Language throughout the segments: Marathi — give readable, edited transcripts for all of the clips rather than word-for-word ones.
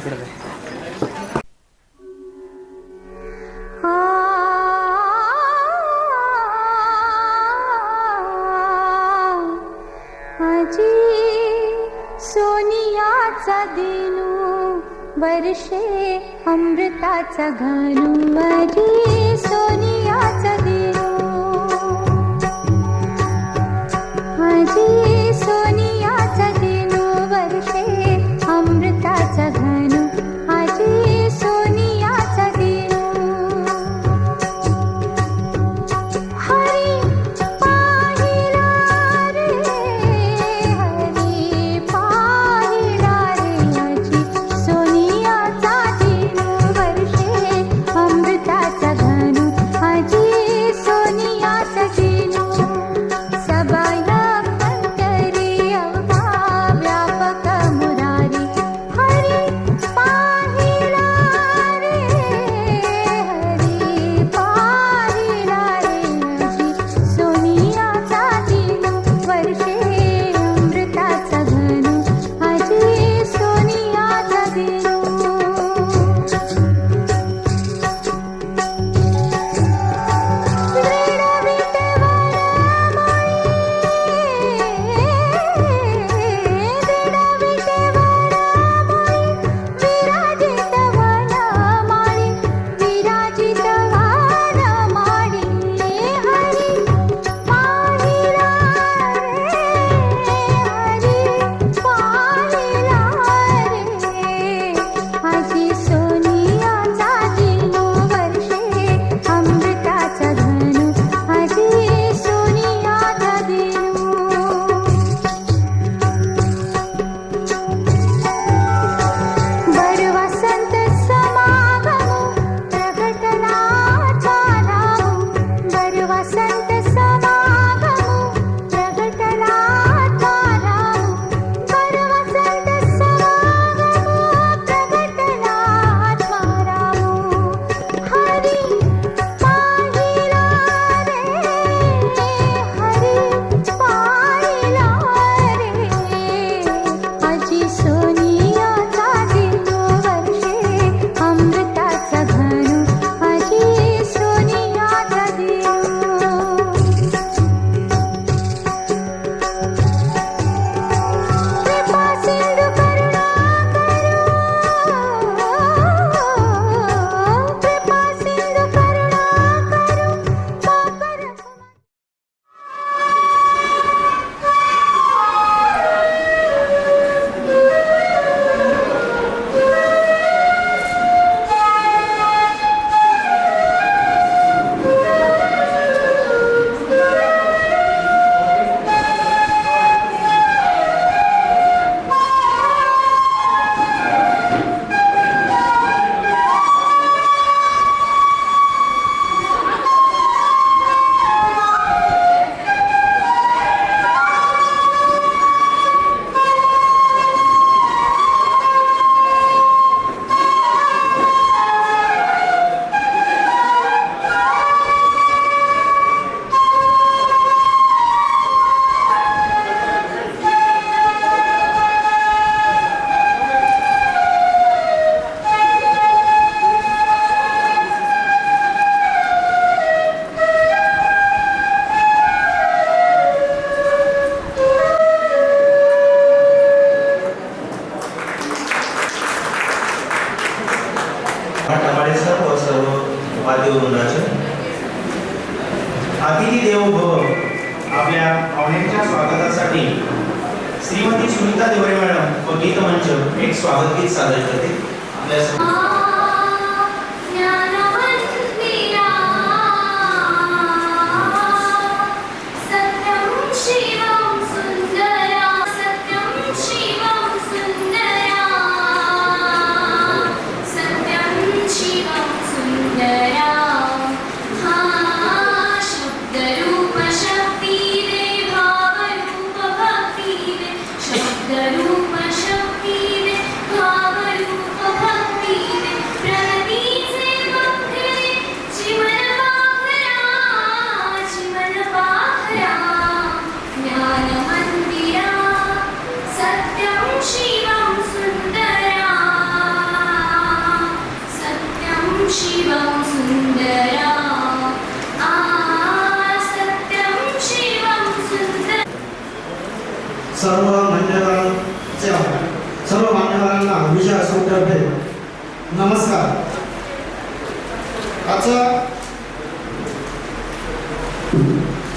तिकडे जाय. सोनियाचा दिनू वर्षे अमृताचा घानू माझी सोनियाचा दिनू माझी सोनियाचा दिनू वर्षे अमृताचा घानू माझी सोनियाचा दिनू हरी पाहिला रे हरी पाहिला रे माझी सोनियाचा दिनू वर्षे अमृताचा घानू माझी सोनियाचा दिनू सबाया अंतरी अवघा व्यापक मुरारी हरी पाहिला रे हरी पाहिला रे माझी सोनियाचा दिनू वर्षे अमृताचा घानू माझी सोनियाचा दिनू सोनियाचा दिनू वर्षे अमृताचा घानू माझी सोनियाचा दिनू बर वसंत समागमो प्रगटनाचा नामो बर वसंत समागमो प्रगटनाचा नामो बर वसंत समागमो प्रगटनाचा नामो हरी पाहिला रे हरी पाहिला रे माझी सोनियाचा दिनू वर्षे अमृताचा घानू माझी सोनियाचा दिनू कृपा सिंधू करुणा करो कृपा सिंधू करुणा करो पापर अतिथी देवो भव. आपल्या पाहुण्यांच्या स्वागतासाठी श्रीमती सुनीता देवरे मॅडम व गीत मंच एक स्वागत गीत सादर करते. आपल्या शब्दरूप शक्ती रे भावरूप भक्ती रे सर्व मान्यवरांना विजय असोतर्फे नमस्कार. आजचा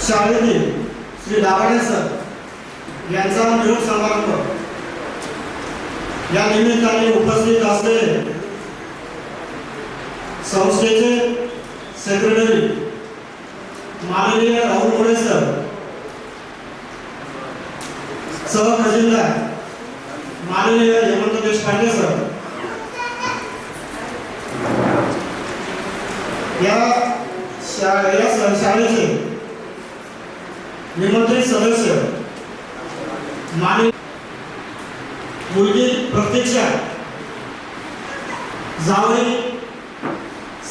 शाळेतील श्री दाभाडे सर यांचा निरोप समारंभ या निमित्ताने उपस्थित असलेले संस्थेचे सेक्रेटरी माननीय राहुल मोरे सर, सहखजिनदार माननीय हेमंत देशपांडे सर, या शाळेचे निमंत्रित सदस्य माननीय मुलगी प्रतीक्षा जावई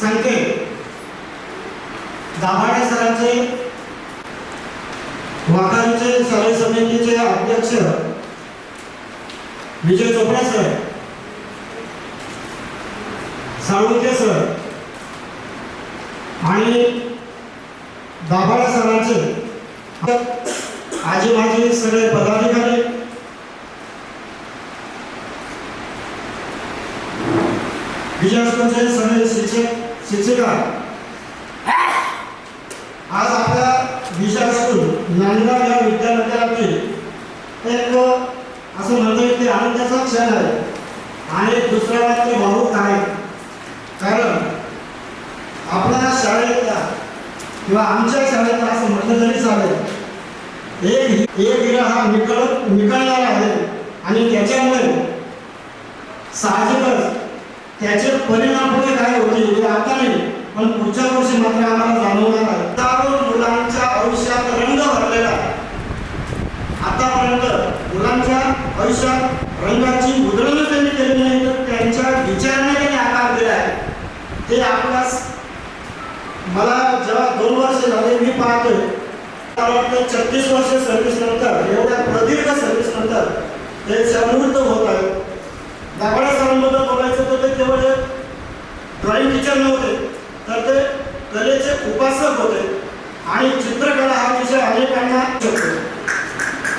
संकेत, दाभाडे सरांचे वाघारीचे शालेय समितीचे अध्यक्ष विजय चोपडा सर, साळुंके सर आणि दाभाडे सरांचे आजी माजी सगळे पदाधिकारी, विजय स्कूलचे सगळे शिक्षक शिक्षिका, आज आपल्या विजय स्कूल नांदगाव या विद्यामंदिरातील एक असं म्हणता येईल की आनंदाचा क्षण आहे आणि दुसरा मात्र भावुक आहे. कारण आपल्या शाळेतला किंवा आमच्या शाळेतला असं म्हटलं तरी चालेल, एक हिरा हा निकळणारा आहे आणि त्याच्यामुळे साहजिकच त्याचे परिणाम पुढे काय होतील हे आता नाही, पण पुढच्या वर्षी मात्र आम्हाला जाणवणार आहे. हजारो मुलांच्या आयुष्यात रंग भरलेला आहे. आतापर्यंत मुलांच्या आयुष्यात रंगाची उधळण त्यांनी केली नाही, तर त्यांच्या विचाराने त्यांनी आकार दिला आहे. ते आपल्यास मला जेव्हा 2 वर्ष झाले मी पाहतोय, मला वाटतं 36 वर्ष सर्व्हिस नंतर, एवढ्या प्रदीर्घ सर्व्हिस नंतर ते सेवानिवृत्त होत आहेत. दाभाडे सरांबद्दल बोलायचं तर ते केवळ ड्रॉइंग टीचर नव्हते, तर ते कलेचे उपासक होते आणि चित्रकला हा विषय अनेकांना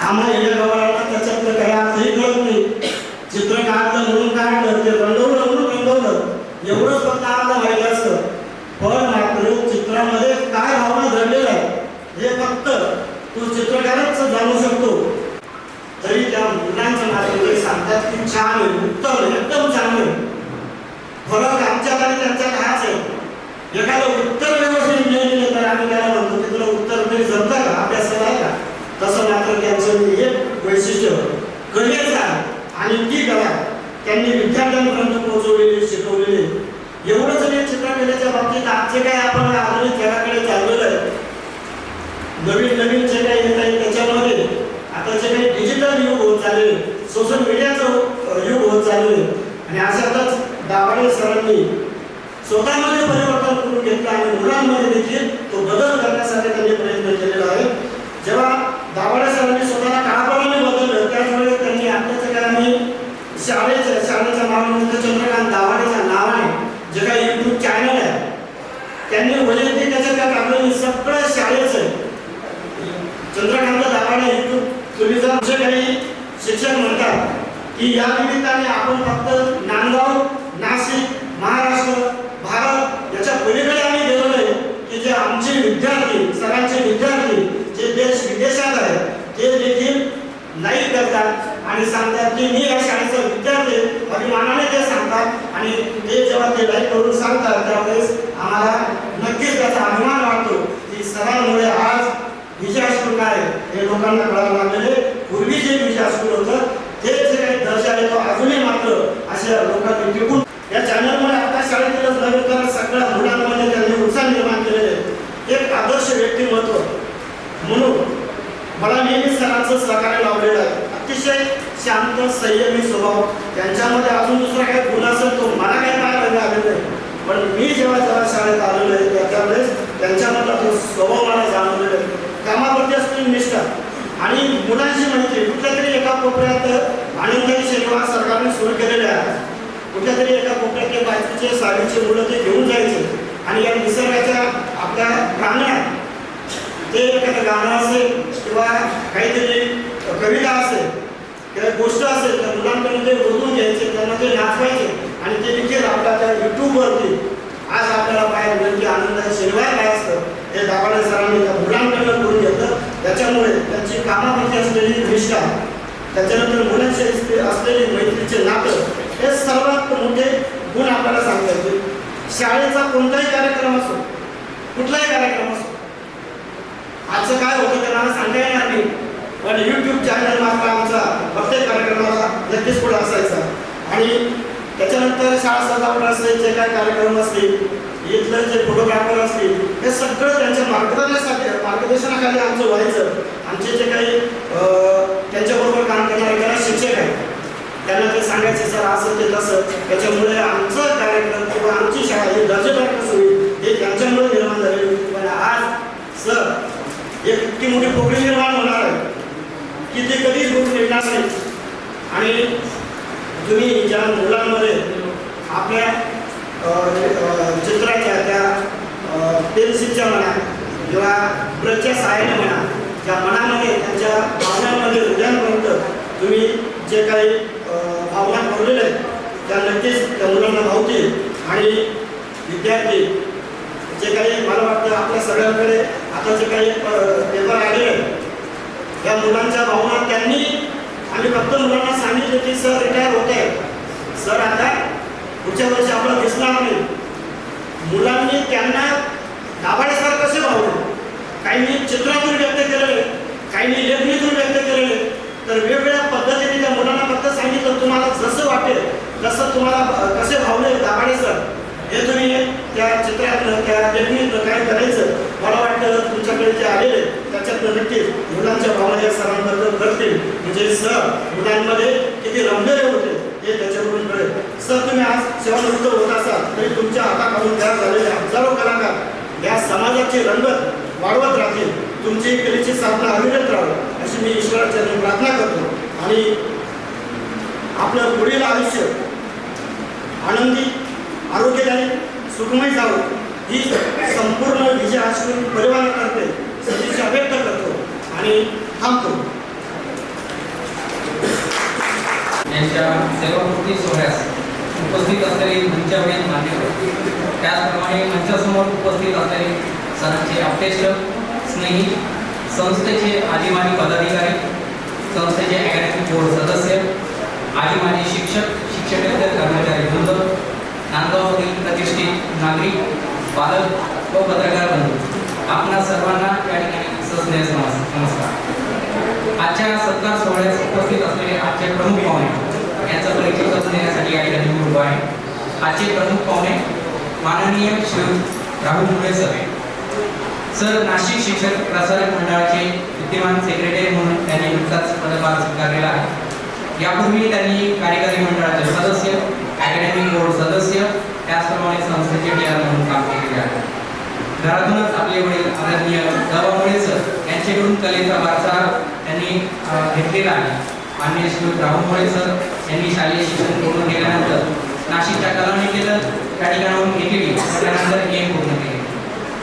आम्हाला येण्यागावाला त्याच्यातलं काही अर्थही कळत नाही. चित्र काढलं म्हणून काढलं, ते रंगवलं म्हणून रंगवलं एवढंच फक्त आम्हाला माहिती असतं. पण मात्र चित्रामध्ये काय भावना दडलेल्या आहेत हे फक्त तो चित्रकारच जाणू शकतो. तरी त्या मुलांचं मात्र ते सांगतात की छान आहे, उत्तम आहे, एकदम छान आहे. फरक आमच्यात आणि त्यांच्यात हाच आहे. एखादं उत्तर व्यवस्थित मिळाले तर आम्ही त्याला म्हणतो की तुला उत्तर तरी जमतं का, अभ्यासाला आहे का. तसं मात्र त्यांचं एक वैशिष्ट्य कलेचं आहे आणि ती कला त्यांनी विद्यार्थ्यांपर्यंत पोहोचवलेली, शिकवलेली. एवढंच नाही, चित्रकलेच्या बाबतीत आजचे काय आपण आधुनिक जगाकडे चाललेलं आहे. नवीन नवीन जे काही येत आहे त्याच्यामध्ये आता जे काही डिजिटल युग होत चालले, सोशल मीडियाचं युग होत चालले आणि अशातच दाभाडे सरांनी स्वतःमध्ये परिवर्तन करून घेतलं आणि मुलांमध्ये देखील तो बदल करण्यासाठी त्यांनी प्रयत्न केलेला आहे. जेव्हा दाभाडे सरांनी स्वतःला काळाप्रमाणे बदललं त्याचवेळी त्यांनी आत्ताच्या काळाने शाळेच्या नावानिमित्त चंद्रकांत दाभाडेच्या नावाने जे काही यूट्यूब चॅनल आहे त्यांनी वैयक्तिक त्याच्यात टाकलेली सगळं शाळेचं आहे. चंद्रकांत दाभाडे यूट्यूब तुम्ही जर जे काही शिक्षक म्हणतात की या निमित्ताने आपण फक्त नांदगाव, नाशिक, महाराष्ट्र, भारत याच्या पलीकडे आम्ही गेलो नाही, की जे आमचे विद्यार्थी, सरांचे विद्यार्थी जे देश विदेशात आहेत ते देखील लाईक करतात आणि सांगतात की मी या शाळेचा विद्यार्थी, अभिमानाने ते सांगतात आणि ते जेव्हा ते लाईक करून सांगतात त्यावेळेस आम्हाला नक्कीच त्याचा अभिमान वाटतो की सरांमुळे आज विजय स्कूल काय हे लोकांना कळायला लागलेले. पूर्वी जे विजय स्कूल होतं ते जे काही दर्जा आहे तो अजूनही मात्र अशा लोकांनी टिकून या चॅनलमुळे आपल्या शाळेतीलच नव्हे तर सगळ्या मुलांमध्ये त्यांनी उत्साह निर्माण केलेले. एक आदर्श व्यक्तिमत्व म्हणून मला नेहमी सरांचं सहकार्य लावलेलं आहे. अतिशय शांत संयमी स्वभाव, त्यांच्यामध्ये अजून दुसरा काही गुण असेल तो मला काही पाहायला आलेलं नाही, पण मी जेव्हा शाळेत आलेलो आहे त्यावेळेस त्यांच्यामधला तो स्वभाव मला जाणवलेला आहे. कामावरती असलेली निष्ठा आणि मुलांची मैत्री. कुठल्या तरी एका कोपऱ्यात आनंदाची शनिवार सरकारने सुरू केलेले आहे. कुठल्या तरी एका कोपऱ्यात ते 5वीचे 6वीचे मुलं ते घेऊन जायचे आणि या निसर्गाच्या आपल्या प्राण्यात ते एखादं गाणं असेल किंवा काहीतरी कविता असेल किंवा गोष्ट असेल तर मुलांकडून ते ते नाचवायचे आणि ते देखील आपल्या त्या यूट्यूबवरती आज आपल्याला पाहायला मिळेल की आनंदाचे शिरवाय काय असतं हे दाभाडे सरांनी त्या मुलांकडनं करून घेतलं. त्याच्यामुळे त्यांची कामाप्रती असलेली निष्ठा, त्याच्यानंतर मुलांशी असलेली मैत्रीचे नातं हे सर्वात मोठे गुण आपल्याला सांगता येतील. शाळेचा कोणताही कार्यक्रम असो, कुठलाही कार्यक्रम असो, आजचं काय होतं ते मला सांगता येणार नाही, पण यूट्यूब चॅनल मात्र आमचा प्रत्येक कार्यक्रमाला नक्कीच पुढे असायचा. आणि त्याच्यानंतर शाळा सजावट असते, जे काय कार्यक्रम असतील, इथलं जे फोटोग्राफर असतील, हे सगळं त्यांच्या मार्गदर्शनाखाली आमचं व्हायचं. आमचे जे काही त्यांच्याबरोबर काम करणारे कला शिक्षक आहेत त्यांना ते सांगायचे सर असं ते तसं, त्याच्यामुळे आमचं कार्यक्रम किंवा आमची शाळा ही दर्जेदार कसं होईल हे त्यांच्यामुळे निर्माण झालेली होती. पण आज सर एक इतकी मोठी पोकळी निर्माण होणार आहे की ते कधीच होऊन मिळणार नाही. आणि तुम्ही ज्या मुलांमध्ये आपल्या चित्राच्या त्या पेन्सिलच्या म्हणा किंवा ब्रशच्या सहाय्याने म्हणा, त्या मनामध्ये त्यांच्या भावनांमध्ये हृदयांपर्यंत तुम्ही जे काही भावना पडलेल्या आहेत त्या नक्कीच त्या मुलांना भावतील. आणि विद्यार्थी जे काही मला वाटतं आपल्या सगळ्यांकडे आता जे काही पेपर आलेले आहेत त्या मुलांच्या भावना त्यांनी, आम्ही फक्त मुलांना सांगितलं की सर रिटायर होत आहे, सर आता पुढच्या वर्षी आपल्याला दिसणार नाही. मुलांनी त्यांना दाभाडे सर कसे भावले, काहींनी चित्रातून व्यक्त केलेले, काहींनी लेखणीतून व्यक्त केलेले, तर वेगवेगळ्या पद्धतीने त्या मुलांना फक्त सांगितलं तुम्हाला जसं वाटेल तसं तुम्हाला कसे भावले दाभाडे सर हे तुम्ही त्या चित्रातनं त्या लेखणीतनं काय करायचं. मला वाटतं तुमच्याकडे जे आलेले त्याच्यातनं नक्कीच मुलांच्या भावना या सरांबद्दल करतील. म्हणजे सर मुलांमध्ये किती रमलेले होते हे त्याच्याकडून कळेल. सर तुम्ही आज सेवानिवृत्त होत असाल तरी तुमच्या हाताखालून तयार झालेले हजारो कलाकार या समाजाची रंगत वाढवत राहतील. तुमची कलेची साधना अविरत राहावी अशी मी ईश्वराचरणी प्रार्थना करतो. आणि आपलं पुढील आयुष्य आनंदी, आरोग्यदायी, सुखमय जावं ही संपूर्ण विजय आश्रम परिवारातर्फे सदिच्छा व्यक्त करतो आणि थांबतो. यांच्या सेवापूर्ती सोहळ्यास उपस्थित असलेले मंचावरील मान्यवर, त्याचप्रमाणे मंचासमोर उपस्थित असलेले सरांचे आप्तेष्ट, स्नेही, संस्थेचे आदिमानी पदाधिकारी, संस्थेचे अकॅडमिक बोर्ड सदस्य, आदिमानी शिक्षक, शिक्षकेतर कर्मचारी वृंद, नांदगावमधील प्रतिष्ठित नागरिक, पालक व पत्रकार बंधू, आपणा सर्वांना या ठिकाणी सस्नेह नमस्कार. आजच्या सत्कार सोहळ्यास उपस्थित असलेले आजचे प्रमुख पाहुणे यांचा परिचय करून देण्यासाठी या ठिकाणी मी उभा आहे. आजचे प्रमुख पाहुणे माननीय श्री राहुल मुळे सर नाशिक शिक्षक प्रसारक मंडळाचे विद्यमान सेक्रेटरी म्हणून त्यांनी नुकताच पदभार स्वीकारलेला आहे. यापूर्वी त्यांनी कार्यकारी मंडळाचे सदस्य, अकॅडमिक बोर्ड सदस्य, त्याचप्रमाणे संस्थेचे टीआर म्हणून काम केलेले आहे. घरातूनच आपले वडील आदरणीय मुळे सर यांच्याकडून कलेचा वारसा त्यांनी घेतलेला आहे. माननीय श्री राहुल मुळे सर यांनी शालेय शिक्षण पूर्ण केल्यानंतर नाशिकच्या कला केलं, त्या ठिकाणाहून एकेडी त्यानंतर एम पूर्ण केले.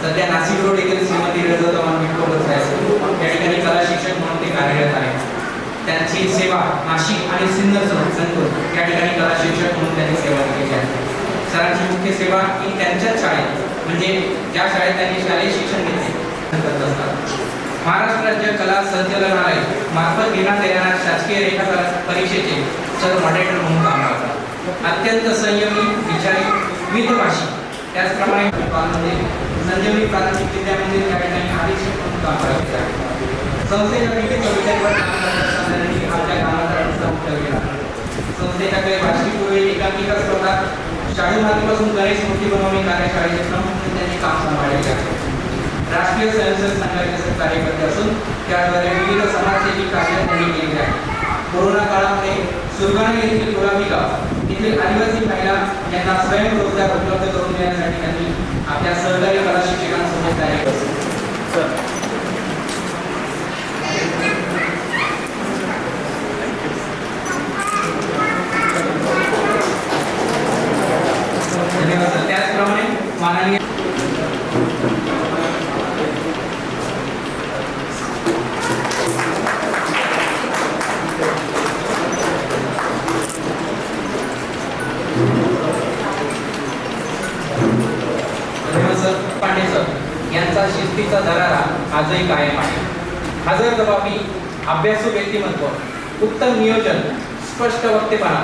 सध्या नाशिक रोड येथील श्रीमती रजतमान मेट्रो बस हायस्कूल या ठिकाणी कला शिक्षक म्हणून ते कार्यरत आहेत. त्यांची सेवा नाशिक आणि सिन्नर संकुल या ठिकाणी कला शिक्षक म्हणून त्यांनी सेवा केली आहे. सरांची मुख्य सेवा ही त्यांच्याच शाळेत म्हणजे ज्या शाळेत त्यांनी शालेय शिक्षण घेतले करत असतात. महाराष्ट्र राज्य कला संचालनालय मार्फत घेण्यात येणाऱ्या शासकीय रेखाकला परीक्षेचे सर मॉडेरेटर म्हणून काम करतात. अत्यंत संयमी, विचारी, मितभाषी, त्याचप्रमाणे संजीवनी प्राथमिक विद्यामंदिर या ठिकाणी अधीक्षक म्हणून काम करत आहे. संस्थेच्या विविध विषयांवर काम करत असताना त्यांनी आपल्या कामाचा रस्ता केला. संस्थेच्याकडे वार्षिकपूर्वी एकांकिका स्पर्धा, शाळू मातीपासून गणेश मूर्ती बनवणे कार्यशाळेचे प्रमुख म्हणून त्यांनी काम सांभाळले आहे. राष्ट्रीय स्वयंसेवक संघाचे कार्यकर्ते असून त्याद्वारे विविध समाजसेवी कार्य त्यांनी केले आहे. कोरोना काळामध्ये सुरगाणे येथील गुलाबी गाव येथील आदिवासी महिला यांना स्वयंरोजगार उपलब्ध करून देण्यासाठी त्यांनी आपल्या सहकारी कला शिक्षकांसोबत कार्य करतात. धन्यवाद. त्याचप्रमाणे माननीय स्फूर्तीचा दरारा आजही कायम आहे. हजरजबाबी, अभ्यासू व्यक्तिमत्व, उत्तम नियोजन, स्पष्ट वक्तेपणा,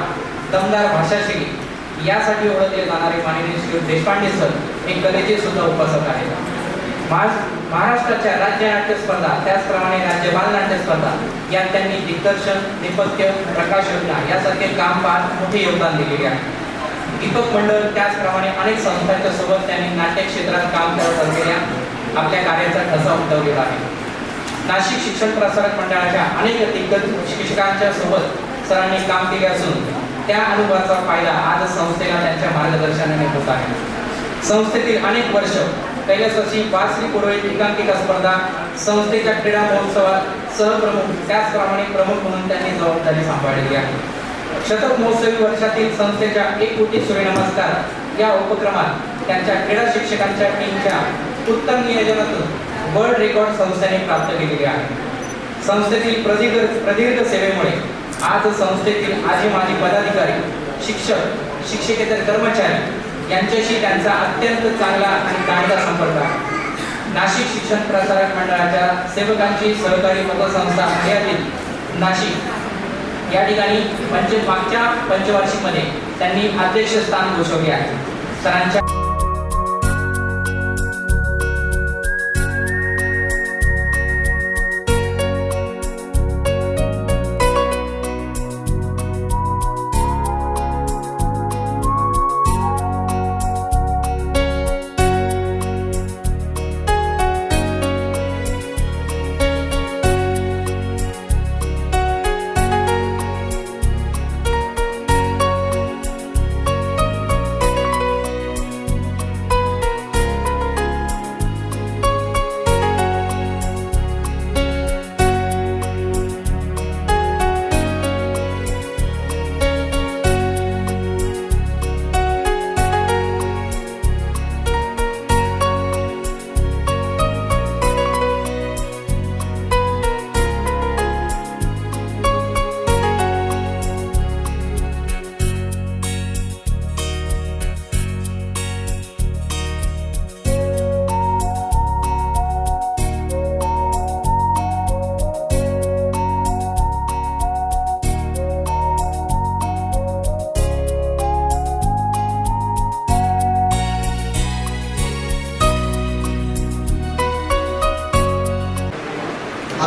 दमदार भाषाशैली यासाठी ओळखले जाणारे माननीय श्री देशपांडे सर हे कलेचे सुद्धा उपासक आहेत. महाराष्ट्राच्या राज्य नाट्य स्पर्धा त्याचप्रमाणे राज्य बालनाट्य स्पर्धा यात त्यांनी दिग्दर्शन, नेपथ्य, प्रकाशयोजना यासारखे काम पाहत मोठे योगदान दिलेले आहे. दीपक मंडळ त्याचप्रमाणे अनेक संस्थांच्या सोबत त्यांनी नाट्य क्षेत्रात काम करत असलेल्या आपल्या कार्याचा ठसा उमटवलेला आहे. नाशिक शिक्षण प्रसारक मंडळाच्या अनेक दिग्गज शिक्षकांच्या सोबत सरांनी काम केले असून त्या अनुभवाचा फायदा आज संस्थेला त्यांच्या मार्गदर्शनाने होत आहे. संस्थेतील अनेक वर्ष कैलासवासी वारसी पुरोहित एकांकिका स्पर्धा, संस्थेच्या क्रीडा महोत्सवात सहप्रमुख त्याचप्रमाणे प्रमुख म्हणून त्यांनी जबाबदारी सांभाळलेली आहे. शतक महोत्सवी वर्षातील संस्थेच्या 1 कोटी सूर्यनमस्कार या उपक्रमात त्यांच्या क्रीडा शिक्षकांच्या टीमच्या उत्तम नियोजनातून वर्ल्ड रेकॉर्ड संस्थेने प्राप्त केलेले आहे. संस्थेतील प्रदीर्घ सेवेमुळे आज संस्थेतील आजी माजी पदाधिकारी, शिक्षक, शिक्षकेतर कर्मचारी यांच्याशी त्यांचा अत्यंत चांगला आणि दांडगा संपर्क आहे. नाशिक शिक्षण प्रसारक मंडळाच्या सेवकांची सहकारी पतसंस्था मर्यादित नाशिक या ठिकाणी मागच्या पंचवार्षिकमध्ये त्यांनी अध्यक्षस्थान भूषवले आहे. सरांच्या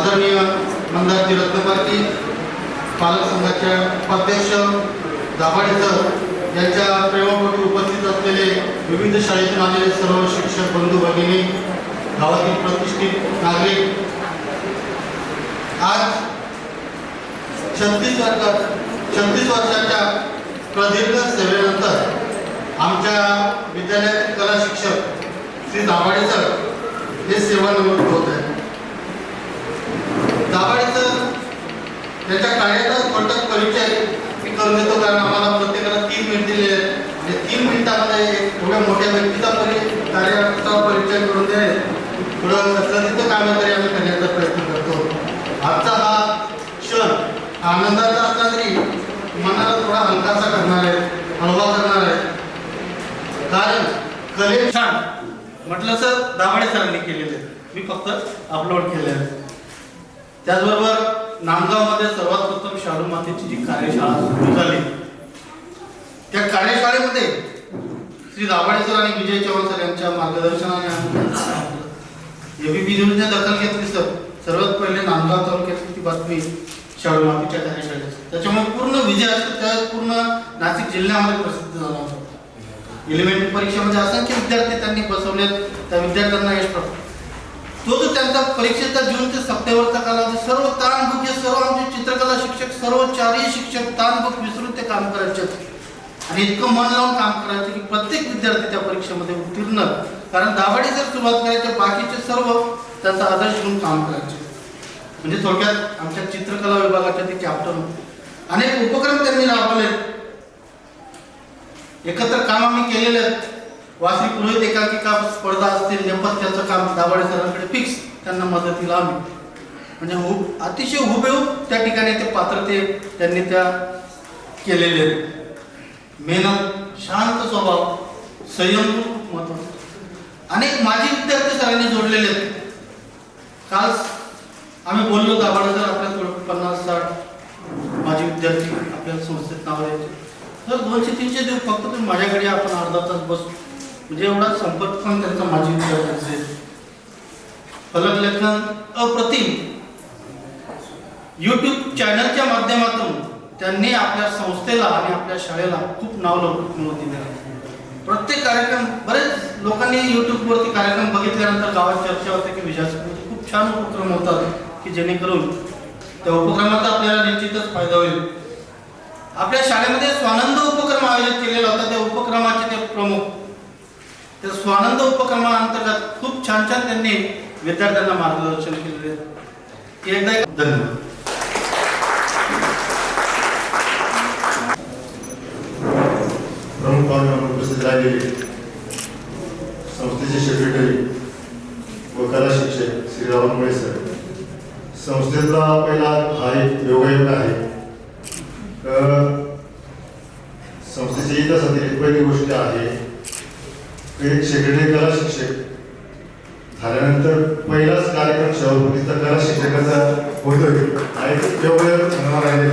आदरणीय मंदारजी रत्नपारजी, पालक संघाचे उपाध्यक्ष दाभाडे सर यांच्या प्रेमापोटी उपस्थित असलेले विविध शाळेतून आलेले सर्व शिक्षक बंधू भगिनी, गावातील प्रतिष्ठित नागरिक, आज 36 वर्षाच्या प्रदीर्घ सेवेनंतर आमच्या विद्यालयातील कला शिक्षक श्री दाभाडे सर हे सेवानिवृत्त होत आहेत. दाभाडे सर त्यांच्या कार्याचा थोडक्यात परिचय मी करून देतो, कारण आम्हाला प्रत्येकाला 3 मिनिट दिले आहेत. म्हणजे 3 मिनिटामध्ये एवढ्या मोठ्या व्यक्तीचा कार्याचा परिचय करून दे थोडं कसरतीचं काम तरी आम्ही करण्याचा प्रयत्न करतो. आजचा हा क्षण आनंदाचा असला तरी मनाला थोडा हलकासा करणार आहे, हळवा करणार आहे. कारण कले छान म्हटलं सर दाभाडे सरांनी केलेले, मी फक्त अपलोड केले. त्याचबरोबर नांदगावमध्ये सर्वात प्रथम शाडू मातेची जी कार्यशाळा सुरू झाली, त्या कार्यशाळेमध्ये श्री दाभाडे सर आणि विजय चव्हाण सर यांच्या मार्गदर्शनाने एबीपी न्यूजने दखल घेतली. सर्वात पहिले नांदगाव तालुक्यातली ती बातमी शाडू मातेच्या कार्यशाळेची, त्याच्यामुळे पूर्ण विजय असतो त्या पूर्ण नाशिक जिल्ह्यामध्ये प्रसिद्ध झाला होता. एलिमेंटरी परीक्षेमध्ये असंख्य विद्यार्थी त्यांनी बसवले, त्या विद्यार्थ्यांना यश प्राप्त. तो जो त्यांचा परीक्षेचा जून ते सप्टेंबरचा कालावधी, सर्व ताणभूक हे सर्व आमचे चित्रकला शिक्षक, सर्व 4ही शिक्षक ताणभूक विसरून ते काम करायचे आणि इतकं मन लावून काम करायचे की प्रत्येक विद्यार्थी त्या परीक्षेमध्ये उत्तीर्ण. कारण दाभाडे जर सुरुवात करायचे, बाकीचे सर्व त्यांचा आदर्श घेऊन काम करायचे. म्हणजे थोडक्यात आमच्या चित्रकला विभागाच्या ते कॅप्टन होते. अनेक उपक्रम त्यांनी राबवले, एकत्र काम आम्ही केलेले आहेत. वारसी पुरोहित एकांकिका स्पर्धा असतील, नेपथ्याचं काम दाभाडे सरांकडे फिक्स, त्यांना मदतीला आम्ही म्हणजे अतिशय हुबेहूब त्या ठिकाणी ते पात्रते त्यांनी त्या केलेले. मेहनत, शांत स्वभाव, संयम खूप महत्त्वाचा. अनेक माजी विद्यार्थी सरांनी जोडलेले आहेत. काल आम्ही बोललो दाभाडे सर आपल्या 50-60 माजी विद्यार्थी आपल्या संस्थेत नाव द्यायचे. तर 200-300 देऊ, फक्त तुम्ही माझ्याकडे आपण अर्धा तास बसू. म्हणजे एवढा संपर्क पण त्यांचा माजी विद्यार्थ्यांचे. फलक लेखन अप्रतिम. यूट्यूब चॅनलच्या माध्यमातून त्यांनी आपल्या संस्थेला आणि आपल्या शाळेला खूप नाव लौकिक मिळवून दिले आहे. प्रत्येक कार्यक्रम, बरेच लोकांनी यूट्यूबवरती कार्यक्रम बघितल्यानंतर गावात चर्चा होते की विजासपूरचे खूप छान उपक्रम होतात की जेणेकरून त्या उपक्रमाचा आपल्याला निश्चितच फायदा होईल. आपल्या शाळेमध्ये स्वानंद उपक्रम आयोजित केलेला होता. त्या उपक्रमाचे ते प्रमुख, त्या स्वानंद उपक्रमाअंतर्गत खूप छान छान त्यांनी विद्यार्थ्यांना मार्गदर्शन केलेले आहे. एकदा धन्यवाद. प्रमुख पाहुणे उपस्थित राहिलेले संस्थेचे सेक्रेटरी व कला शिक्षक श्री राहुल मुळे सर, संस्थेतला पहिला हा एक योगायोग आहे. संस्थेच्या इतिहासातील एक पहिली गोष्ट आहे, एक सेक्रेटरी कला शिक्षक झाल्यानंतर पहिलाच कार्यक्रम सभापतीचा कला शिक्षकाचा होतोय. हा एक योगायोग होणार आहे.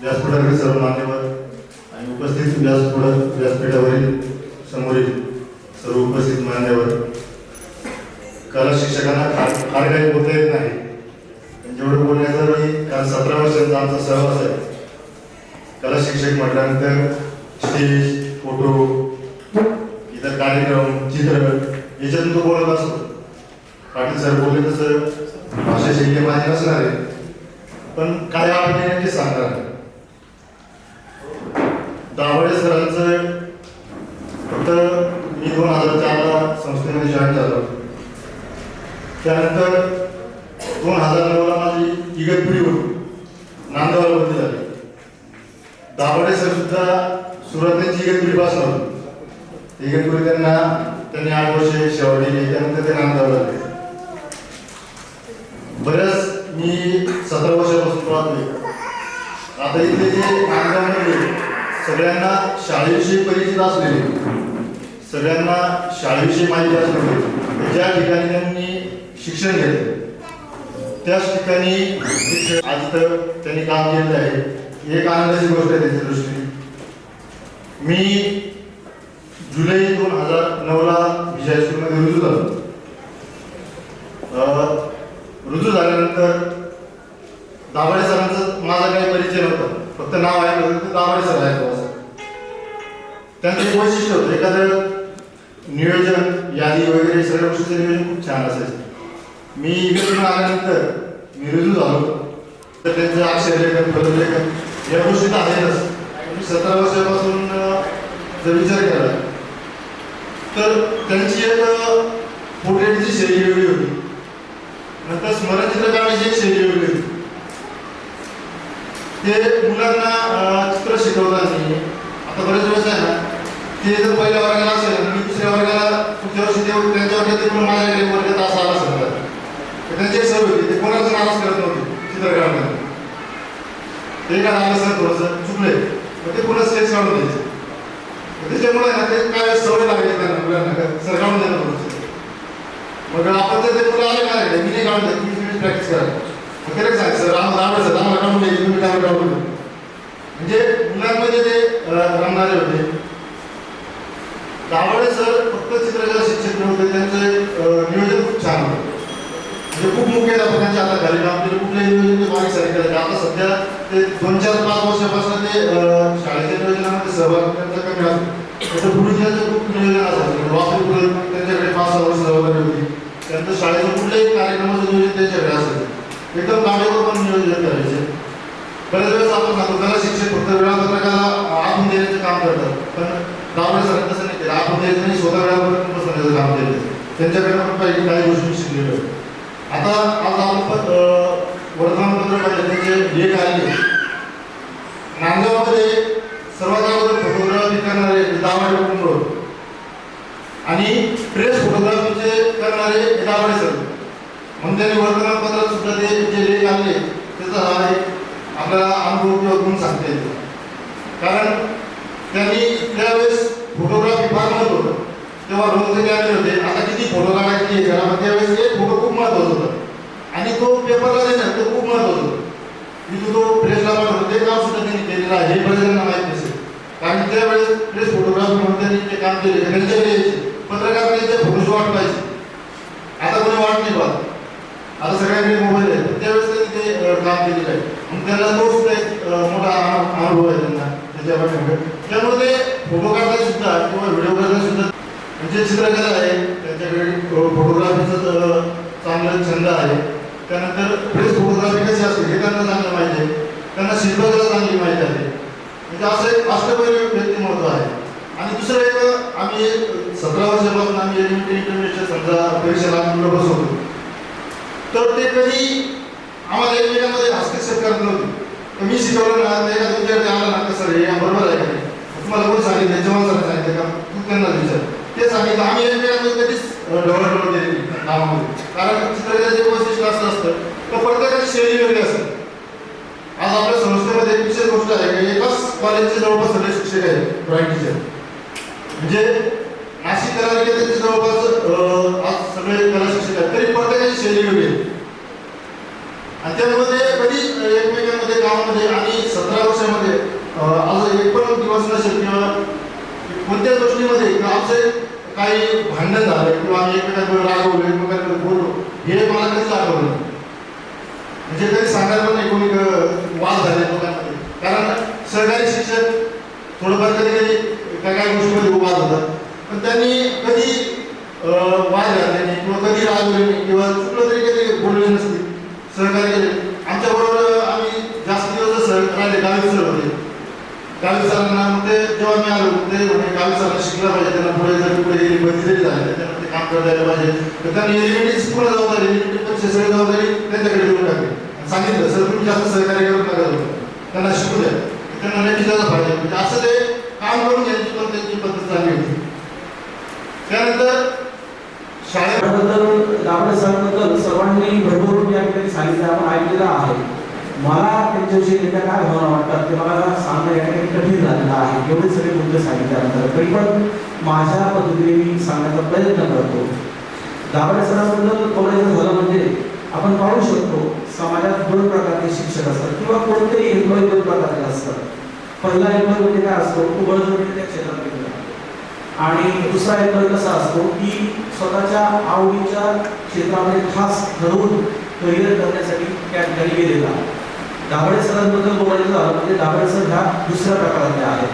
व्यासपीठावरील सर्व मान्यवर आणि उपस्थित व्यासपीठावरील समोरील सर्व उपस्थित मान्यवर, कला शिक्षकांना फार काही बोलता येत नाही. जेवढं बोलण्याचा मी काल 17 वर्षांचा आमचा सहवास आहे. कला शिक्षक म्हटल्यानंतर स्टेज, फोटो, इतर कार्यक्रम, चित्र याच्यातून तो बोलत असतो. पाटील सर बोलले तसं भाषा शैली माझी नसणार आहे, पण काय आपण नक्की सांगणार आहे. दाभाडे सरांचं फक्त मी 2004ला संस्थेमध्ये जॉईन झालो. त्यानंतर 2009ला माझी इगतपुरीहून नांदगावला बदली झाली. दाभाडे सर सुद्धा सुरुवातीची इगतपुरीपासून होते. इगतपुरी त्यांनी 8 वर्षे सेवा दिली. त्यानंतर ते नांदगावला आले. बऱ्याच मी 17 वर्षापासून पाहतोय. आता इथे जे नांदगावमध्ये सगळ्यांना शाळेविषयी परिचित असलेले, सगळ्यांना शाळेविषयी माहिती असलेले, ज्या ठिकाणी त्यांनी शिक्षण घेतलं त्याच ठिकाणी आज तर त्यांनी काम केलेलं आहे. ही एक आनंदाची गोष्ट आहे त्याच्या दृष्टीने. मी जुलै 2009ला विजय हायस्कूलमध्ये रुजू झालो. रुजू झाल्यानंतर दाभाडे सरांचं माझा काही परिचय नव्हता, फक्त नाव ऐकलं होतं ते दाभाडे सर आहे असं. त्यांचं एक वैशिष्ट्य होतं, एखादं नियोजन, यादी वगैरे सगळ्या गोष्टीचं नियोजन खूप छान असायचं. मी इकडून आल्यानंतर मी रुजू झालो तर त्यांचं अक्षरलेखन, फलकलेखन या गोष्टी तर आहेतच. मी 17 वर्षापासून जर विचार केला तर त्यांची एक पोर्ट्रेटची शैली वेगळी होती, नंतर स्मरणचित्र काढण्याची एक शैली वेगळी होती. ते मुलांना चित्र शिकवताना आता बरेच वेळेस आहे ना, ते जर पहिल्या वर्गाला असेल मी दुसऱ्या वर्गाला पुढच्या वर्षी त्यांच्या वर्गात ते पण माझ्याकडे वर्ग तास आला असतात. त्यांची एक सवय होती, ते कोणाचं नाराज करत नव्हते चित्र काढण्यामध्ये. ते काय आलं सर थोडंसं चुकले मग ते पुन्हा स्केच काढून द्यायचे. त्याच्यामुळे ना ते काय सवय लागली त्यांना मुलांना सर काढून देणं थोडंसं. मग आपण जर ते मुलं आले काय मी नाही काढून द्या, तुम्ही प्रॅक्टिस करा. मग त्याला सांगायचं सर आम्हाला सर आम्हाला काढून द्यायचे, तुम्ही काय काढून द्या. म्हणजे मुलांमध्ये ते रमणारे होते. दाभाडे सर फक्त चित्रकला शिक्षक नव्हते, त्यांचं नियोजन खूप छान होतं. म्हणजे खूप मुख्याध्यापकांच्या आता घाली आपल्याला कुठल्याही नियोजन बारीक सारीक करायचे. आता सध्या ते 2-4-5 वर्षापासून ते शाळेच्या नियोजनामध्ये सहभाग त्यांचा कमी असतो. त्याचं गुरुजींचं खूप नियोजन असायचं. वापरू त्यांच्याकडे 5-6 वर्ष जबाबदारी होती. त्यांचं शाळेचं कुठल्याही कार्यक्रमाचं नियोजन त्यांच्याकडे असायचं. एकदम कामेकोर पण नियोजन करायचे. बऱ्याच वेळेस आपण सांगतो कला शिक्षक फक्त वेळापत्रकाला आखून देण्याचं काम करतात, पण दाभाडे सरांनी तसं नाही केलं. आखून द्यायचं नाही, स्वतः वेळापत्रक बसवण्याचं काम केलं. त्यांच्याकडे पण काही गोष्टी शिकलेलो. आता आज आपण वर्तमानपत्र पाहिजे त्यांचे लेख आले. नांदगावमध्ये सर्वात अगोदर फोटोग्राफी करणारे दाभाडे कुटुंब आणि प्रेस फोटोग्राफीचे करणारे दाभाडे सर म्हणून त्यांनी वर्तमानपत्रात सुद्धा ते जे लेख आले त्याचा हा एक आपल्याला अनुभव किंवा गुण सांगता येतो. कारण त्यांनी त्यावेळेस फोटोग्राफी फार महत्व होतं. तेव्हा रोजचे कॅमेरे होते. आता किती फोटो काढायची आहे त्याला, मग त्यावेळेस एक फोटो खूप महत्त्वाचा होता आणि तो पेपरला देणं तो खूप महत्त्वाचं होतं. मी तो प्रेसला पाठवतो ते काम सुद्धा त्यांनी केलेलं आहे, हे बरेचजणांना माहीत नसेल. कारण त्यावेळेस प्रेस फोटोग्राफी म्हणून त्यांनी ते काम केले, त्यांच्याकडे यायचे पत्रकार त्यांच्या फोटोची वाट पाहिजे. आता कोणी वाट नाही पाहत, आता सगळ्यांकडे मोबाईल आहे, पण त्यावेळेस त्यांनी ते काम केलेलं आहे. मग त्यांना तो सुद्धा एक मोठा अनुभव आहे त्यांना त्याच्या पाठीमागे. त्यामुळे ते फोटो काढताना सुद्धा किंवा व्हिडिओ करताना सुद्धा म्हणजे चित्रकला आहे, त्यांच्याकडे फोटोग्राफीचं चांगलं छंद आहे. त्यानंतर प्रेस फोटोग्राफी कशी असते हे त्यांना चांगलं माहिती आहे, त्यांना शिल्पकला चांगली माहिती आहे. म्हणजे असं एक अष्टपैलू व्यक्तिमत्व आहे. आणि दुसरं एक, आम्ही 17 वर्षापासून आम्ही एलिमेंटरी इंटरमिडिएटच्या समजा परीक्षेला मुलं बसवतो, तर ते कधी आम्हाला एकमेकांमध्ये हस्तक्षेप करत नव्हते. तर मी शिकवलं ना, एका तुमच्याकडे आला ना कसं रे बरोबर आहे का नाही, तुम्हाला कोण सांगितलं, जेवण सांगितलं का, तू त्यांना विचार, ते सांगितलं. आम्ही एकमेकांमध्ये कधीच ढवळढवळ केली कामामध्ये. कारण चित्रकलेचे वैशिष्ट्य असं असतं तर प्रत्येकाची शैली वेगळी असते. आज आपल्या संस्थेमध्ये एक विशेष गोष्ट आहे की एकाच कॉलेजचे जवळपास सगळे शिक्षक आहेत ड्रॉइंग टीचर. म्हणजे नाशिक कला विद्यालयाचे जवळपास आज सगळे कला शिक्षक आहेत, तरी प्रत्येकाची शैली वेगळी आहे. आणि त्यामध्ये कधी एकमेकांमध्ये कामामध्ये आणि 17 वर्षामध्ये आज एक पण दिवस नसेल किंवा कोणत्याच गोष्टीमध्ये आमचे काही भांडण झालं किंवा आम्ही एकमेकांवर रागवलो, एकमेकांवर बोललो, हे मला कधीच आठवलं नाही. म्हणजे कधी सांगायला पण नाही कोणी वाद झाले लोकांमध्ये. कारण सहकारी शिक्षक थोडंफार कधी कधी काही गोष्टीमध्ये वाद होतात, पण त्यांनी कधी वाद घातले नाही किंवा कधी रागवले नाही किंवा चुकलं तरी कधी बोलले नसते, सहकार्य केले. आमच्याबरोबर आम्ही जास्त दिवस राहिले. गावी सर होते, गावी सरांना मग ते जेव्हा मी आलो ते म्हणजे गावी सरांना शिकलं पाहिजे, त्यांना पुढे जर पुढे गेली बदली जरी झाली त्यांना ते काम करता यायला पाहिजे. तर त्यांनी एलिमेंटरीची पूर्ण जबाबदारी, एलिमेंटरी पण सगळी जबाबदारी त्यांच्याकडे देऊन टाकली. सांगितलं सर तुम्ही जास्त सहकार्य करून नका जाऊ, त्यांना शिकू द्या, त्यांना नक्की त्याचा फायदा. म्हणजे असं ते काम करून घ्यायची पण त्यांची पद्धत चालली होती. त्यानंतर शाळेबद्दल दाभडे सरांबद्दल सर्वांनी भरभरून या ठिकाणी सांगितलं, आपण ऐकलेलं आहे. मला त्यांच्याविषयी नेमक्या काय भावना वाटतात ते मला सांगणं या ठिकाणी कठीण झालेलं आहे. एवढे सगळे मुद्दे सांगितल्यानंतर तरी पण माझ्या पद्धतीने मी सांगण्याचा प्रयत्न करतो. दाभडे सरांबद्दल बोलायचं झालं म्हणजे आपण पाहू शकतो समाजात 2 प्रकारचे शिक्षक असतात किंवा कोणतेही एम्प्लॉई 2 प्रकारचे असतात. पहिला एम्प्लॉई म्हणजे काय असतो, तो बळजबरीने त्या क्षेत्रात गेलेला, आणि दुसरा एम्प्लॉई कसा असतो की स्वतःच्या आवडीच्या क्षेत्रामध्ये खास ठरवून करिअर करण्यासाठी त्या ठिकाणी गेलेला. दाभडे सरांबद्दल बोलायचं झालं म्हणजे दाभडे सर ह्या दुसऱ्या प्रकारातले आहेत.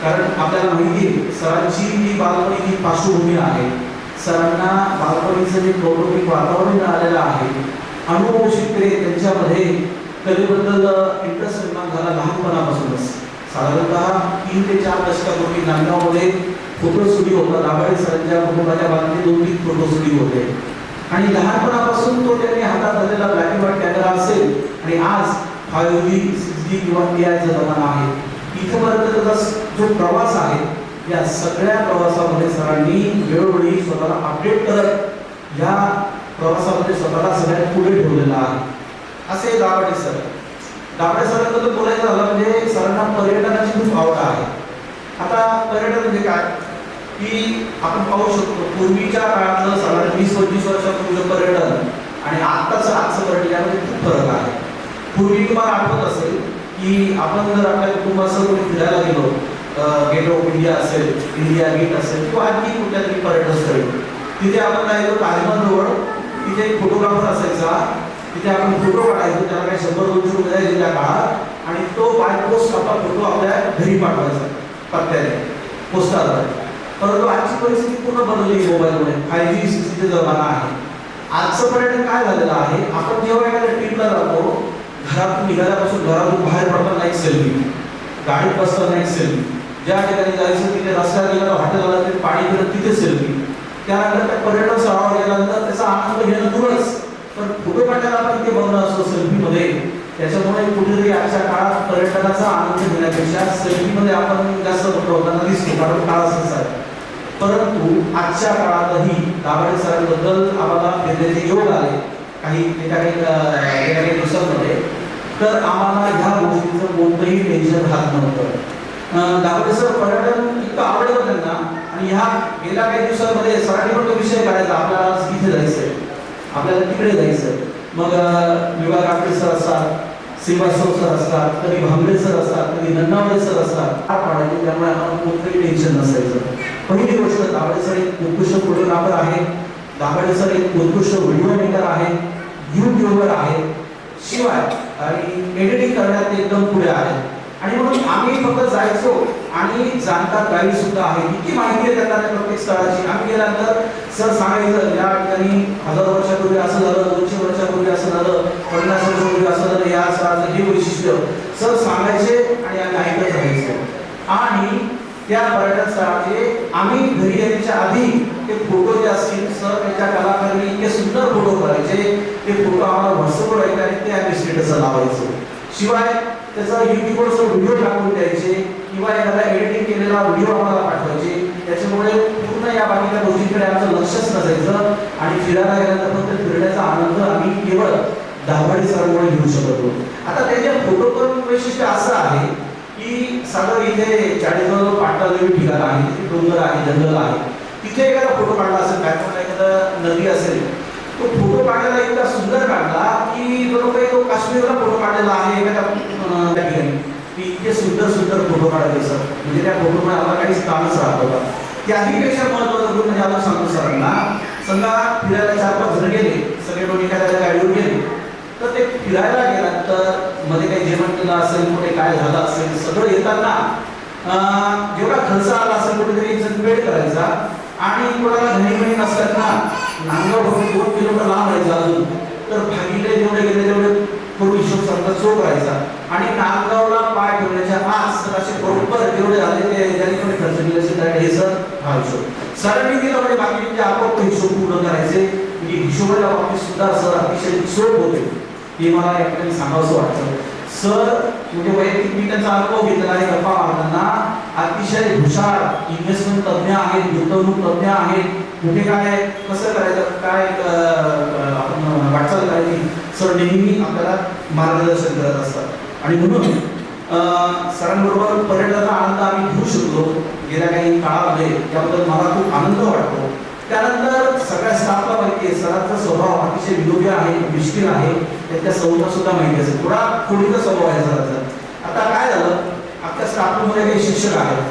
कारण आपल्याला माहिती आहे सरांची जी बालपणी जी पार्श्वभूमी आहे, सरांना बालपणीचं जे कौटुंबिक वातावरण मिळालेलं आहे, अनुभव शिकले त्यांच्यामध्ये कलेबद्दल इंटरेस्ट निर्माण झाला लहानपणापासूनच. साधारणतः 3 ते 4 दशकापूर्वी नांदगावमध्ये फोटो स्टुडिओ होता. दाभडे सरांच्या कुटुंबाच्या बाजूने 2-3 फोटो स्टुडिओ होते आणि लहानपणापासून तो त्यांनी हातात धरलेला ब्लॅक अँड व्हाईट कॅमेरा असेल आणि आज 5G 6G किंवा AIचा जमाना आहे, इथपर्यंतचा जो प्रवास आहे या सगळ्या प्रवासामध्ये सरांनी वेळोवेळी स्वतःला अपडेट करत या प्रवासामध्ये स्वतःला सगळ्यात पुढे ठेवलेला आहे. असे दाभडे सर. दाभडे सरांबद्दल बोलायचं झालं म्हणजे सरांना पर्यटनाची खूप आवड आहे. आता पर्यटन म्हणजे काय की आपण पाहू शकतो पूर्वीच्या काळातलं साधारण 20-25 वर्षापूर्वीचं पर्यटन आणि आजचं पर्यटन यामध्ये खूप फरक आहे. पूर्वी तुम्हाला आठवत असेल की आपण जर आपल्या कुटुंबासह कुठे फिरायला गेलो, गेट ऑफ इंडिया असेल, इंडिया गेट असेल किंवा आणखी कुठल्या तरी पर्यटन स्थळी, तिथे आपण जायचो ताजमहलजवळ, तिथे एक फोटोग्राफर असायचा, तिथे आपण फोटो काढायचो, त्याला काही 100-200 रुपये द्यायचे त्या काळात आणि तो बाय पोस्ट आपला फोटो आपल्या घरी पाठवायचा पत्त्याने पोस्टाद्वारे. परंतु आजची परिस्थिती पूर्ण बदलली मोबाईलमुळे. 5G 6G जमाना आहे. आजचं पर्यटन काय झालेलं आहे, आपण जेव्हा एखाद्या ट्रिपला जातो, घरातून निघाल्यापासून घरातून बाहेर पडताना एक सेल्फी, गाडीत बसताना एक सेल्फी, ज्या ठिकाणी जायचं तिथे रस्त्यावर गेला हॉटेल आला तरी पाणी पिलं तिथे सेल्फी, त्यानंतर त्या पर्यटन स्थळावर गेल्यानंतर त्याचा आनंद घेणं दूरच, पण फोटो काढताना आपण ते बघणं असतो सेल्फीमध्ये. त्याच्यामुळे कुठेतरी आजच्या काळात पर्यटनाचा आनंद घेण्यापेक्षा सेल्फीमध्ये आपण जास्त होताना दिसतो, कारण काळ असंच आहे. परंतु आजच्या काळातही दाभडे सरांबद्दल आम्हाला फिरण्याचे योग आले काही दिवसांमध्ये, तर आम्हाला ह्या गोष्टीचं कोणतंही टेन्शन राहत नव्हतं. दाभडे सर पर्यटन इतकं आवडतं त्यांना आणि ह्या गेल्या काही दिवसांमध्ये सरांनी पण तो विषय काढायचा, आपल्याला इथे जायचंय, आपल्याला तिकडे जायचं. मग विभाग आठवडे सर असतात, श्रीवास्तव सर असतात, कधी भांबरे सर असतात, कधी नन्नावडे सर असतात, पाडायचे. त्यामुळे आम्हाला कोणतंही टेन्शन नसायचं. पहिली गोष्ट, दाभाडे सर एक उत्कृष्ट फोटोग्राफर आहे, दाभाडे सर एक उत्कृष्ट व्हिडिओ मेकर आहे, यूट्यूबर आहे, शिवाय आणि एडिटिंग करण्यात ते एकदम पुढे आहे. आणि म्हणून आम्ही फक्त जायचो आणि जाणकार गाईड सुद्धा आहे, इतकी माहिती आहे त्यांना प्रत्येक स्थळाची. आम्ही गेल्यानंतर सर सांगायचं या ठिकाणी 1000 वर्षापूर्वी असं झालं, 200 वर्षापूर्वी असं झालं, 50 वर्षापूर्वी असं झालं, या स्थळाचं हे वैशिष्ट्य सर सांगायचे आणि आम्ही ऐकत राहायचो. आणि त्या पर्यटन स्थळाचे आम्ही घरी येण्याच्या आधी ते फोटो जे असतील, सर त्याच्या कलाकारांनी इतके सुंदर फोटो करायचे, ते फोटो आम्हाला व्हॉट्सअपवर यायचे आणि ते आम्ही स्टेटसला लावायचो. शिवाय त्याचा युट्यूबवरचा व्हिडिओ टाकून द्यायचे किंवा एखादा एडिटिंग केलेला व्हिडिओ आम्हाला पाठवायचे. त्याच्यामुळे पूर्ण या बाकीच्या गोष्टींकडे आमचं लक्षच नसायचं आणि फिरायला गेल्यानंतर फक्त फिरण्याचा आनंद आम्ही केवळ दाभाडे सरांमुळे घेऊ शकतो. आता त्याच्या फोटोचं वैशिष्ट्य असं आहे की साधं इथे 40 पाटलादेवी ठिकाण आहे, तिथे डोंगर आहे, जंगल आहे, तिथे एखादा फोटो काढला असेल, बॅकग्राऊंडला एखादा नदी असेल, तो फोटो काढलेला इतका सुंदर काढला की जणू तो काश्मीरला फोटो काढलेला आहे एखाद्या ठिकाणी, की इतके सुंदर सुंदर फोटो काढायचे सर. म्हणजे त्या फोटोमुळे आम्हाला काहीच कामच राहत होता. त्याहीपेक्षा महत्त्वाचं गुण म्हणजे आपण सांगतो सरांना, समजा फिरायला 4-5 जण गेले, सगळे लोक एखाद्या गाडीवर गेले, तर ते फिरायला गेल्यानंतर मध्ये काही जेवण केलं असेल, कुठे काय झालं असेल, सगळं येताना जेवढा खर्च आला असेल कुठेतरी एक जण वेळ करायचा आणि कोणाला घरी नसताना नांदगाव 2 किलोमीटर लांब राहायचं अजून, तर भागीले जेवढे गेले तेवढे करून हिशोब समजा चोख राहायचा आणि नांदगावला पाय ठेवण्याच्या आज सर असे बरोबर जेवढे झाले ते ज्यांनी कोणी खर्च केले असेल त्याकडे हे सर हा हिशोब सरांनी दिला. म्हणजे बाकीचे आपोआप हिशोब पूर्ण करायचे. म्हणजे हिशोबाच्या बाबतीत सुद्धा सर अतिशय चोख होते, हे मला या ठिकाणी सांगावंसं वाटतं. सर म्हणजे वैयक्तिक मी त्यांचा अनुभव घेतला आहे गप्पा मारताना, अतिशय हुशार इन्व्हेस्टमेंट तज्ञ आहेत, गुंतवणूक तज्ञ आहेत, कुठे काय कसं करायचं, काय आपण वाटचाल करायची, सर नेहमी आपल्याला मार्गदर्शन करत असतात. आणि म्हणून सरांबरोबर पर्यटनाचा आनंद आम्ही घेऊ शकतो गेल्या काही काळामध्ये, त्याबद्दल मला खूप आनंद वाटतो. त्यानंतर सगळ्या स्टाफला माहिती आहे सरांचा स्वभाव अतिशय विनोदी आहे, मिश्किल आहे, त्याच्या स्वभाव सुद्धा माहिती असेल, थोडा खोडीचा स्वभाव आहे सरांचा. आता काय झालं, आपल्या स्टाफमध्ये काही शिक्षक आहेत,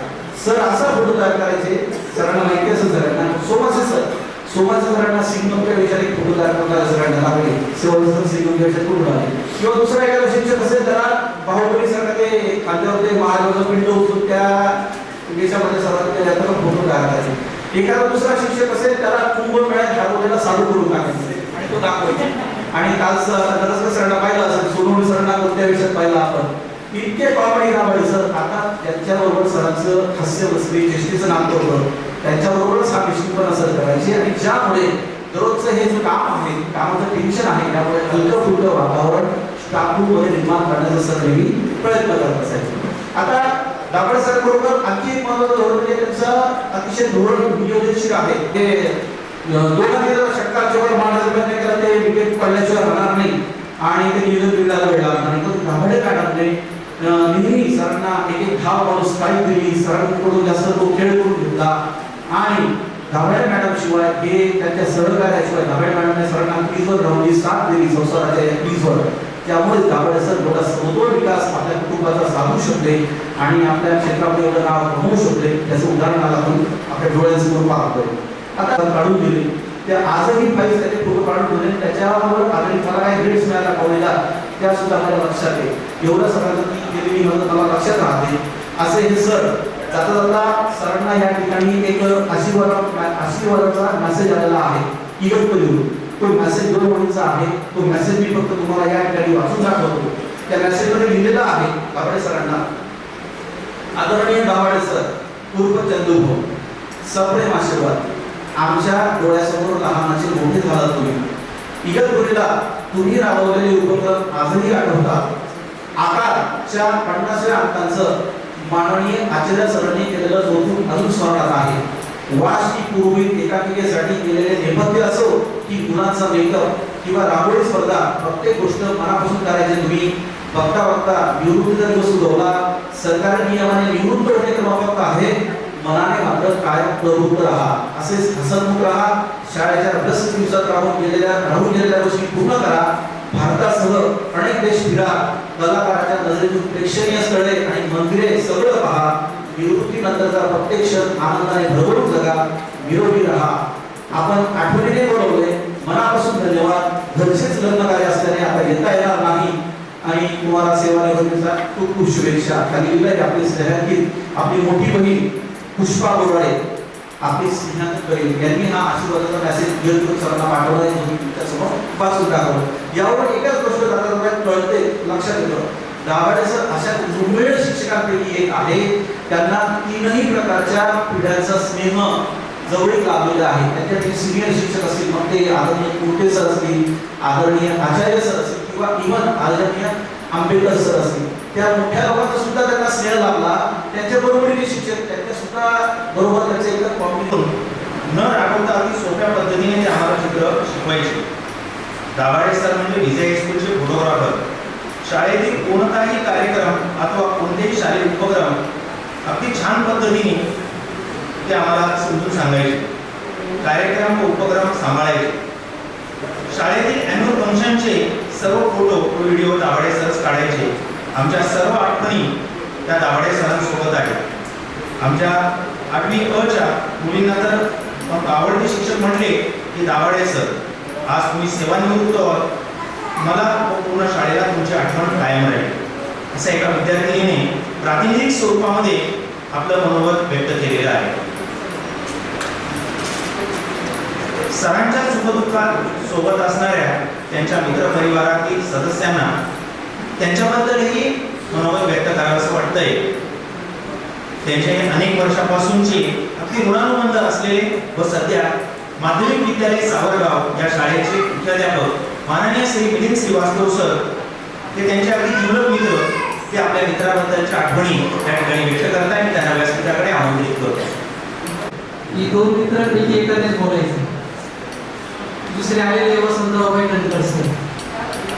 सर असा फोटो तयार करायचे, सरांना माहिती असेल सरांना, सोमाचे सरांना सिंगमच्या विषयात एक फोटो तयार करणारे सरांना लागले, सेवल सिंगमच्या विषयात फोटो लागले. किंवा दुसरा एखादा शिक्षक असेल त्याला बाहुबली सर ते खांद्यावर ते महाराजांचा पिंड उचलून त्या देशामध्ये सर्वात फोटो तयार करायचे. एखादा दुसरा शिक्षक असेल त्याला कुंभमेळ्यात ठरवलेला साधू करून टाकायचे आणि तो दाखवायचे. आणि काल नरस्कर सरांना पाहिलं असेल, सोनवणे सरांना कोणत्या विषयात पाहिलं आपण, इतके कॉमेडी दाभाडे सर. आता त्यांच्याबरोबर सरांचं हास्य बसली, चेष्टीचं नाम होतं, त्यांच्याबरोबरच हा निश्चितपणा सर करायचे. आणि ज्यामुळे दररोजचं हे जे काम आहे, कामाचं टेन्शन आहे, त्यामुळे हलकं फुलकं वातावरण स्टाफरूममध्ये निर्माण करण्याचा सर नेहमी प्रयत्न करत असायचे. आता दाभाडे सर बरोबर आणखी एक महत्त्वाचं धोरण म्हणजे त्यांचं अतिशय धोरण नियोजनशील आहे. ते दोघांनी जर षटकाराच्या मांडायचा प्रयत्न केला ते विकेट पडल्याशिवाय राहणार नाही आणि ते नियोजन बिघडायला वेळ लागणार नाही. पण दाभाडे मॅडमने नेहमी सरांना एक धाव माणूस काही दिली, सरांकडून जास्त तो खेळ करून घेतला. आणि दाभाडे मॅडम शिवाय हे त्यांच्या सहकार्याशिवाय दाभाडे मॅडमने सरांना क्रीजवर राहून जी साथ दिली संसाराच्या या क्रीजवर, त्यामुळे दाभाडे सर मोठा समतोल विकास आपल्या कुटुंबाचा साधू शकले आणि आपल्या क्षेत्रामध्ये एवढं नाव कमवू शकले. त्याचं उदाहरण आज आपण आपल्या डोळ्यांसमोर पाहतोय. आता काढून दिले ते आजही फाईल्स त्याचे फोटो काढून दिले, त्याच्यावर आधी मला काही ग्रेड्स मिळाला कॉलेजला त्या सुद्धा माझ्या लक्षात आहे. एवढं सगळ्यांचं ती केलेली मदत मला लक्षात राहते. असे हे सर जाता जाता सरांना या ठिकाणी एक आशीर्वादाचा मेसेज आलेला आहे इगतपुरीवरून. तो मेसेज 2 ओळींचा आहे. तो मेसेज मी फक्त तुम्हाला या ठिकाणी वाचून दाखवतो. त्या मेसेजमध्ये लिहिलेलं आहे दाभाडे सरांना, आदरणीय दाभाडे सर उर्फ चंदू भाऊ, सप्रेम आशीर्वाद. आमच्या डोळ्यासमोर लहानाचे मोठे झाला तुम्ही. इगतपुरीला तुम्ही राबवलेले उपक्रम आजही आठवतात. आकारच्या 50व्या अंकांचं माननीय आचार्य सरांनी केलेलं कौतुक अजून स्मरणात आहे. वाशी पूर्वी एकांकिकेसाठी केलेले नेपथ्य असो की गुणांचा मेकअप किंवा रांगोळी स्पर्धा, प्रत्येक गोष्ट मनापासून करायचे तुम्ही. बघता बघता निवृत्तीचा दिवस उगवला. सरकारी नियमाने निवृत्त होणे क्रमांक आहे. मनाने मात्र कायम प्रवृत्त राहा, असेच हसतमुख राहा, शाळेच्या व्यस्त दिवसात राहून गेलेल्या गोष्टी पूर्ण करा, भारतासह अनेक देश फिरा, कलाकाराच्या नजरेतून प्रेक्षणीय स्थळे आणि मंदिरे सगळं पहा, निवृत्तीनंतरचा प्रत्येक क्षण आनंदाने भरभरून जगा, निरोगी राहा. आपण आठवणीने बोलवले, मनापासून धन्यवाद. घरचेच लग्न कार्य असल्याने आता येता येणार नाही आणि तुम्हाला सेवानिवृत्तीचा खूप खूप शुभेच्छा. खाली लिहिलं आहे आपली स्नेहांकित आपली मोठी बहीण पुष्पा बोराडे, आपली स्नेहांकित बहीण यांनी हा आशीर्वादाचा मेसेज घेऊन सर्वांना पाठवला आहे. तुम्ही तुमच्यासमोर वाचून टाकलं. यावर एकच गोष्ट जाता कळते, लक्षात येतं, दाभाडे सर अशा दुर्मिळ शिक्षकांपैकी एक आहे. त्यांना तीनही प्रकारच्या पिढ्यांचा स्नेह जवळीक लाभलेला आहे. त्यांच्यातील सिनियर शिक्षक असतील, मग ते आदरणीय कुर्टे सर असतील, आदरणीय आचार्य सर असतील किंवा इव्हन आदरणीय आंबेडकर सर असतील, त्या मोठ्या लोकांचा सुद्धा त्यांना स्नेह लाभला. त्यांच्या बरोबरीने शिक्षक त्यांच्या सुद्धा बरोबर त्यांचे एकदम कॉम्बिनेशन न राबवता अगदी सोप्या पद्धतीने ते आम्हाला चित्र शिकवायचे. दाभाडे सर म्हणजे विजय हायस्कूलचे फोटोग्राफर. शाळेतील कोणताही कार्यक्रम अथवा कोणतेही शालेय उपक्रम अगदी छान पद्धतीने ते आम्हाला समजून सांगायचे. कार्यक्रम व उपक्रम सांभाळायचे. शाळेतील अॅन्युअल फंक्शनचे सर्व फोटो व व्हिडिओ दाभाडे सरच काढायचे. आमच्या सर्व आठवणी त्या दाभाडे सरांसोबत आहेत. आमच्या 8वी अ मुलींना तर आवडते शिक्षक म्हटले की दाभाडे सर. आज तुम्ही सेवानिवृत्त आहात, मला व पूर्ण शाळेला तुमची आठवण कायम राहील, असं एका विद्यार्थिनीने प्रातिनिधिक स्वरूपामध्ये आपलं मनोगत व्यक्त केलेलं आहे. सरांच्या सुखदुःखात सोबत असणाऱ्या त्यांच्या मित्रपरिवारातील सदस्यांना त्यांच्याबद्दलही मनोगत व्यक्त करावंसं वाटतंय. त्यांचे अनेक वर्षापासूनचे अगदी ऋणानुबंध असलेले व सध्या माध्यमिक विद्यालय सावरगाव या शाळेचे मुख्याध्यापक माननीय श्री मिलिंद श्रीवास्तव सर, ते त्यांचे अगदी जिवलग मित्र, ते आपल्या मित्राबद्दलच्या आठवणी त्या ठिकाणी व्यक्त करताय. मी त्यांना व्यासपीठाकडे आमंत्रित करतो. ही दोन मित्रांपैकी एकानेच बोलायचं. दुसरे आलेले वसंतरावबाई नंतर सर,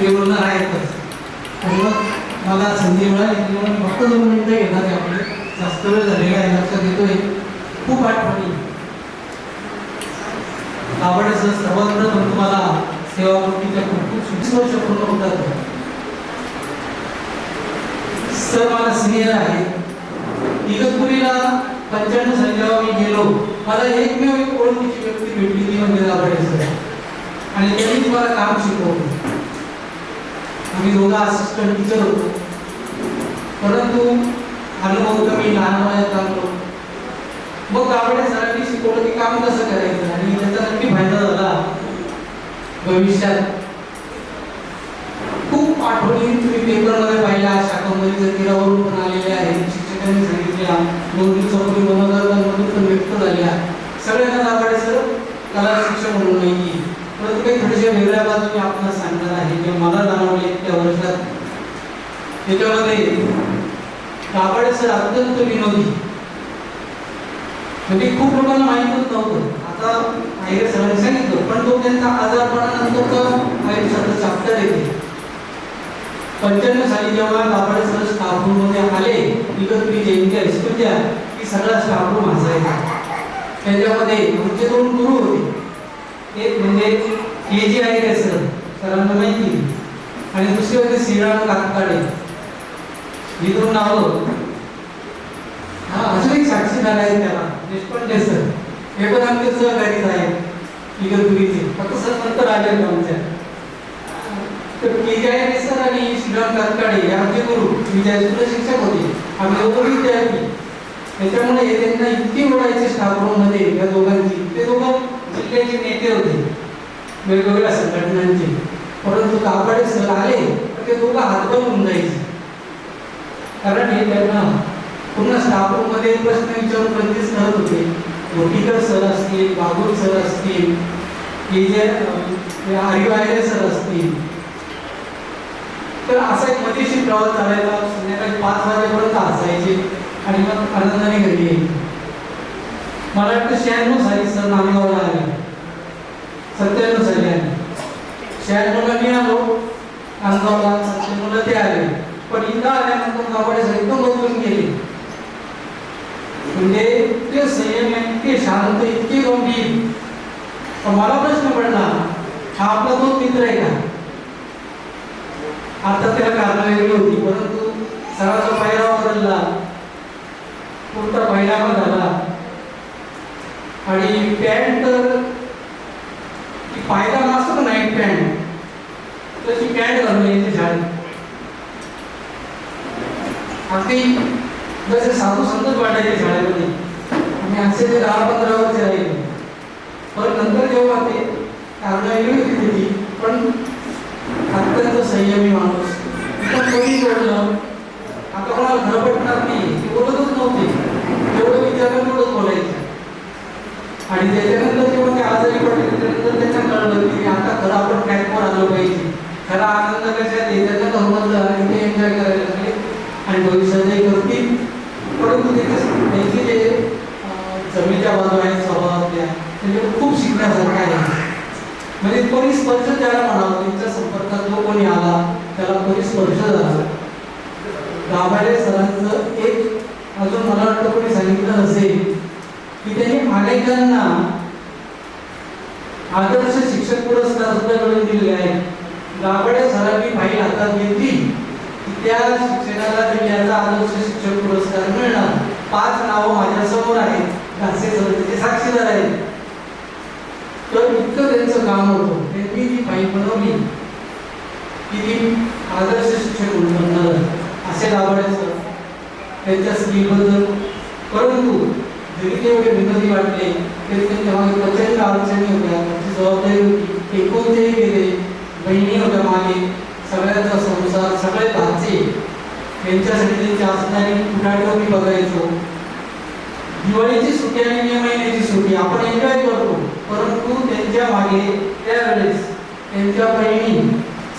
ते बोलणार आहेतच. आणि मग मला संधी मिळाली की मग फक्त 2 मिनिटं घेणार आहे. आपले जास्त वेळ झालेला आहे, लक्षात येतोय. खूप आठवणी. दाभाडे सर सर्वात प्रथम तुम्हाला सेवाकृतीच्या खूप खूप शुभेच्छा पूर्ण होतात. सर मला सिनियर आहे. इगतपुरीला 95 साली जेव्हा मी गेलो, मला एकमेव एक ओळखीची व्यक्ती भेटली, ती म्हणजे दाभाडे सर. आणि त्यांनी मला काम शिकवलं. आम्ही दोघं असिस्टंट टीचर होतो, परंतु अनुभव कमी, लहान वयात आलो. मग दाभाडे सरांनी शिकवलं की काम कसं करायचं आणि त्याचा नक्की फायदा झाला भविष्यात. खूप आठवणी तुम्ही पेपरमध्ये पाहिल्या, शाखांमध्ये तीरावरून पण आलेल्या आहेत. शिक्षकांनी सांगितल्या, 2 दिवसापूर्वी मनोदर्पणमधून पण व्यक्त झाल्या. सगळ्यांना दाभाडे सर कला शिक्षक म्हणून नाही, परंतु काही थोडेसे वेगळ्या बाजूने आपल्याला सांगणार आहे जे मला जाणवले त्या वर्षात. त्याच्यामध्ये दाभाडे सर अत्यंत विनोदी, म्हणजे खूप लोकांना माहीतच नव्हतं. आता आयरे सरांनी सांगितलं, पण तो त्यांचा आजारपणानंतरचा आयुष्याचा चॅप्टर येते. 95 साली जेव्हा दाभाडे सर स्टाफ रूममध्ये आले, इगतपुरी जयंती हायस्कूलच्या, की सगळा स्टाफ रूम हसायचा. त्याच्यामध्ये आमचे 2 गुरु होते. एक म्हणजे KG आयरे सर, सरांना माहिती, आणि दुसरे होते श्रीराम कातकाडे. ही 2 नावं. हा, अजून एक साक्षीदार आहे त्याला, देशपांडे सर. हे पण आमचे सहकारीच आहेत इगतपुरीचे, फक्त सर नंतर आले आमच्या. तर KG आयरे सर आणि श्रीराम कातकाडे हे आमचे गुरु, विजय हायस्कूलचे शिक्षक होते. आम्ही दोघं विद्यार्थी. त्याच्यामुळे हे त्यांना इतकी ओढायचे स्टाफ रूममध्ये या दोघांची. ते दोघं जिल्ह्याचे नेते होते वेगवेगळ्या संघटनांचे, परंतु दाभाडे सर आले तर ते दोघं हातभर होऊन जायचे. कारण हे त्यांना पूर्ण स्टाफ रूम मध्ये प्रश्न विचारून प्रॅक्टिस करत होते. गोटीकर सर असतील, बागुल सर असतील, आर्य आयरे सर असतील. तर असा एक मजेशीर प्रवास चालायचा. संध्याकाळी 5 वाजेपर्यंत असायचे आणि मग आनंदाने घरी यायचे. मला वाटतं 96 साली सर नांदगावला आले, 97 साली आले. 96ला मी आलो नांदगावला, 97ला ते आले. पण इथं आल्यानंतर दाभाडे सर एकदम बदलून गेले. म्हणजे ते इतके संयम इतके शांत इतके गंभीर. तर मला प्रश्न पडला, हा आपला तो मित्र आहे का? आता त्याला कारण वेगळी होती, परंतु सराचा पायरा बदलला, कुर्ता पायजामा झाला आणि पॅन्ट तर ती पायजामा असतो ना नाईट पॅन्ट, तशी पॅन्ट घालून यायची शाळेत. अगदी जसे साधू संतच वाटायचे शाळेमध्ये. आम्ही असे ते 10-15 वर्ष राहिले. पण नंतर जेव्हा ते कारण वेगळी होती त्याची, पण अत्यंत संयमी माणूस. इथं कोणी बोललं आता कोणाला खरं पटणार नाही, ते बोलतच नव्हते. जेवढं विचारलं तेवढंच बोलायचं. आणि त्याच्यानंतर जेव्हा ते आजारी पडले त्याच्यानंतर त्यांना कळलं की आता खरं आपण ट्रॅकवर आलो पाहिजे. खरा आनंद कशात आहे त्यांना समजलं आणि ते एन्जॉय करायला लागले आणि भविष्यातही करतील. परंतु त्यांची जे जमेच्या बाजू आहेत स्वभावातल्या, त्याच्यावर खूप शिकण्यासारखं आहे. म्हणजे परिस्पर्श त्याला म्हणावं, त्यांच्या संपर्कात जो कोणी आला त्याला परिस्पर्श झाला. दाभाडे सरांचं एक अजून मला वाटतं कोणी सांगितलं असेल की त्यांनी अनेकांना आदर्श शिक्षक पुरस्कार सुद्धा मिळवून दिलेले आहेत. दाभाडे सरांनी फाईल हातात घेतली की त्या शिक्षकाला याचा आदर्श शिक्षक पुरस्कार मिळणार. 5 नावं माझ्या समोर आहेत, घासे सर त्याचे साक्षीदार आहेत. तर इतकं त्यांचं काम होतं. त्यांनी जी फाईल बनवली की ती आदर्श शिक्षक म्हणून बनणार असे दाभाडे सर त्यांच्या स्किलबद्दल. परंतु जरी तेवढे विनोदी वाटले तरी त्यांच्या मागे प्रचंड अडचणी होत्या, त्यांची जबाबदारी होती. एकूण ते गेले, बहिणी होत्या मागे, सगळ्यांचा संसार, सगळे भाचे, यांच्यासाठी त्यांची असणारी कुठाठेवणी बघायचो. दिवाळीची सुट्टी आणि मे महिन्याची सुट्टी आपण एन्जॉय करतो, परंतु त्यांच्या मागे त्यावेळेस त्यांच्या बहिणी,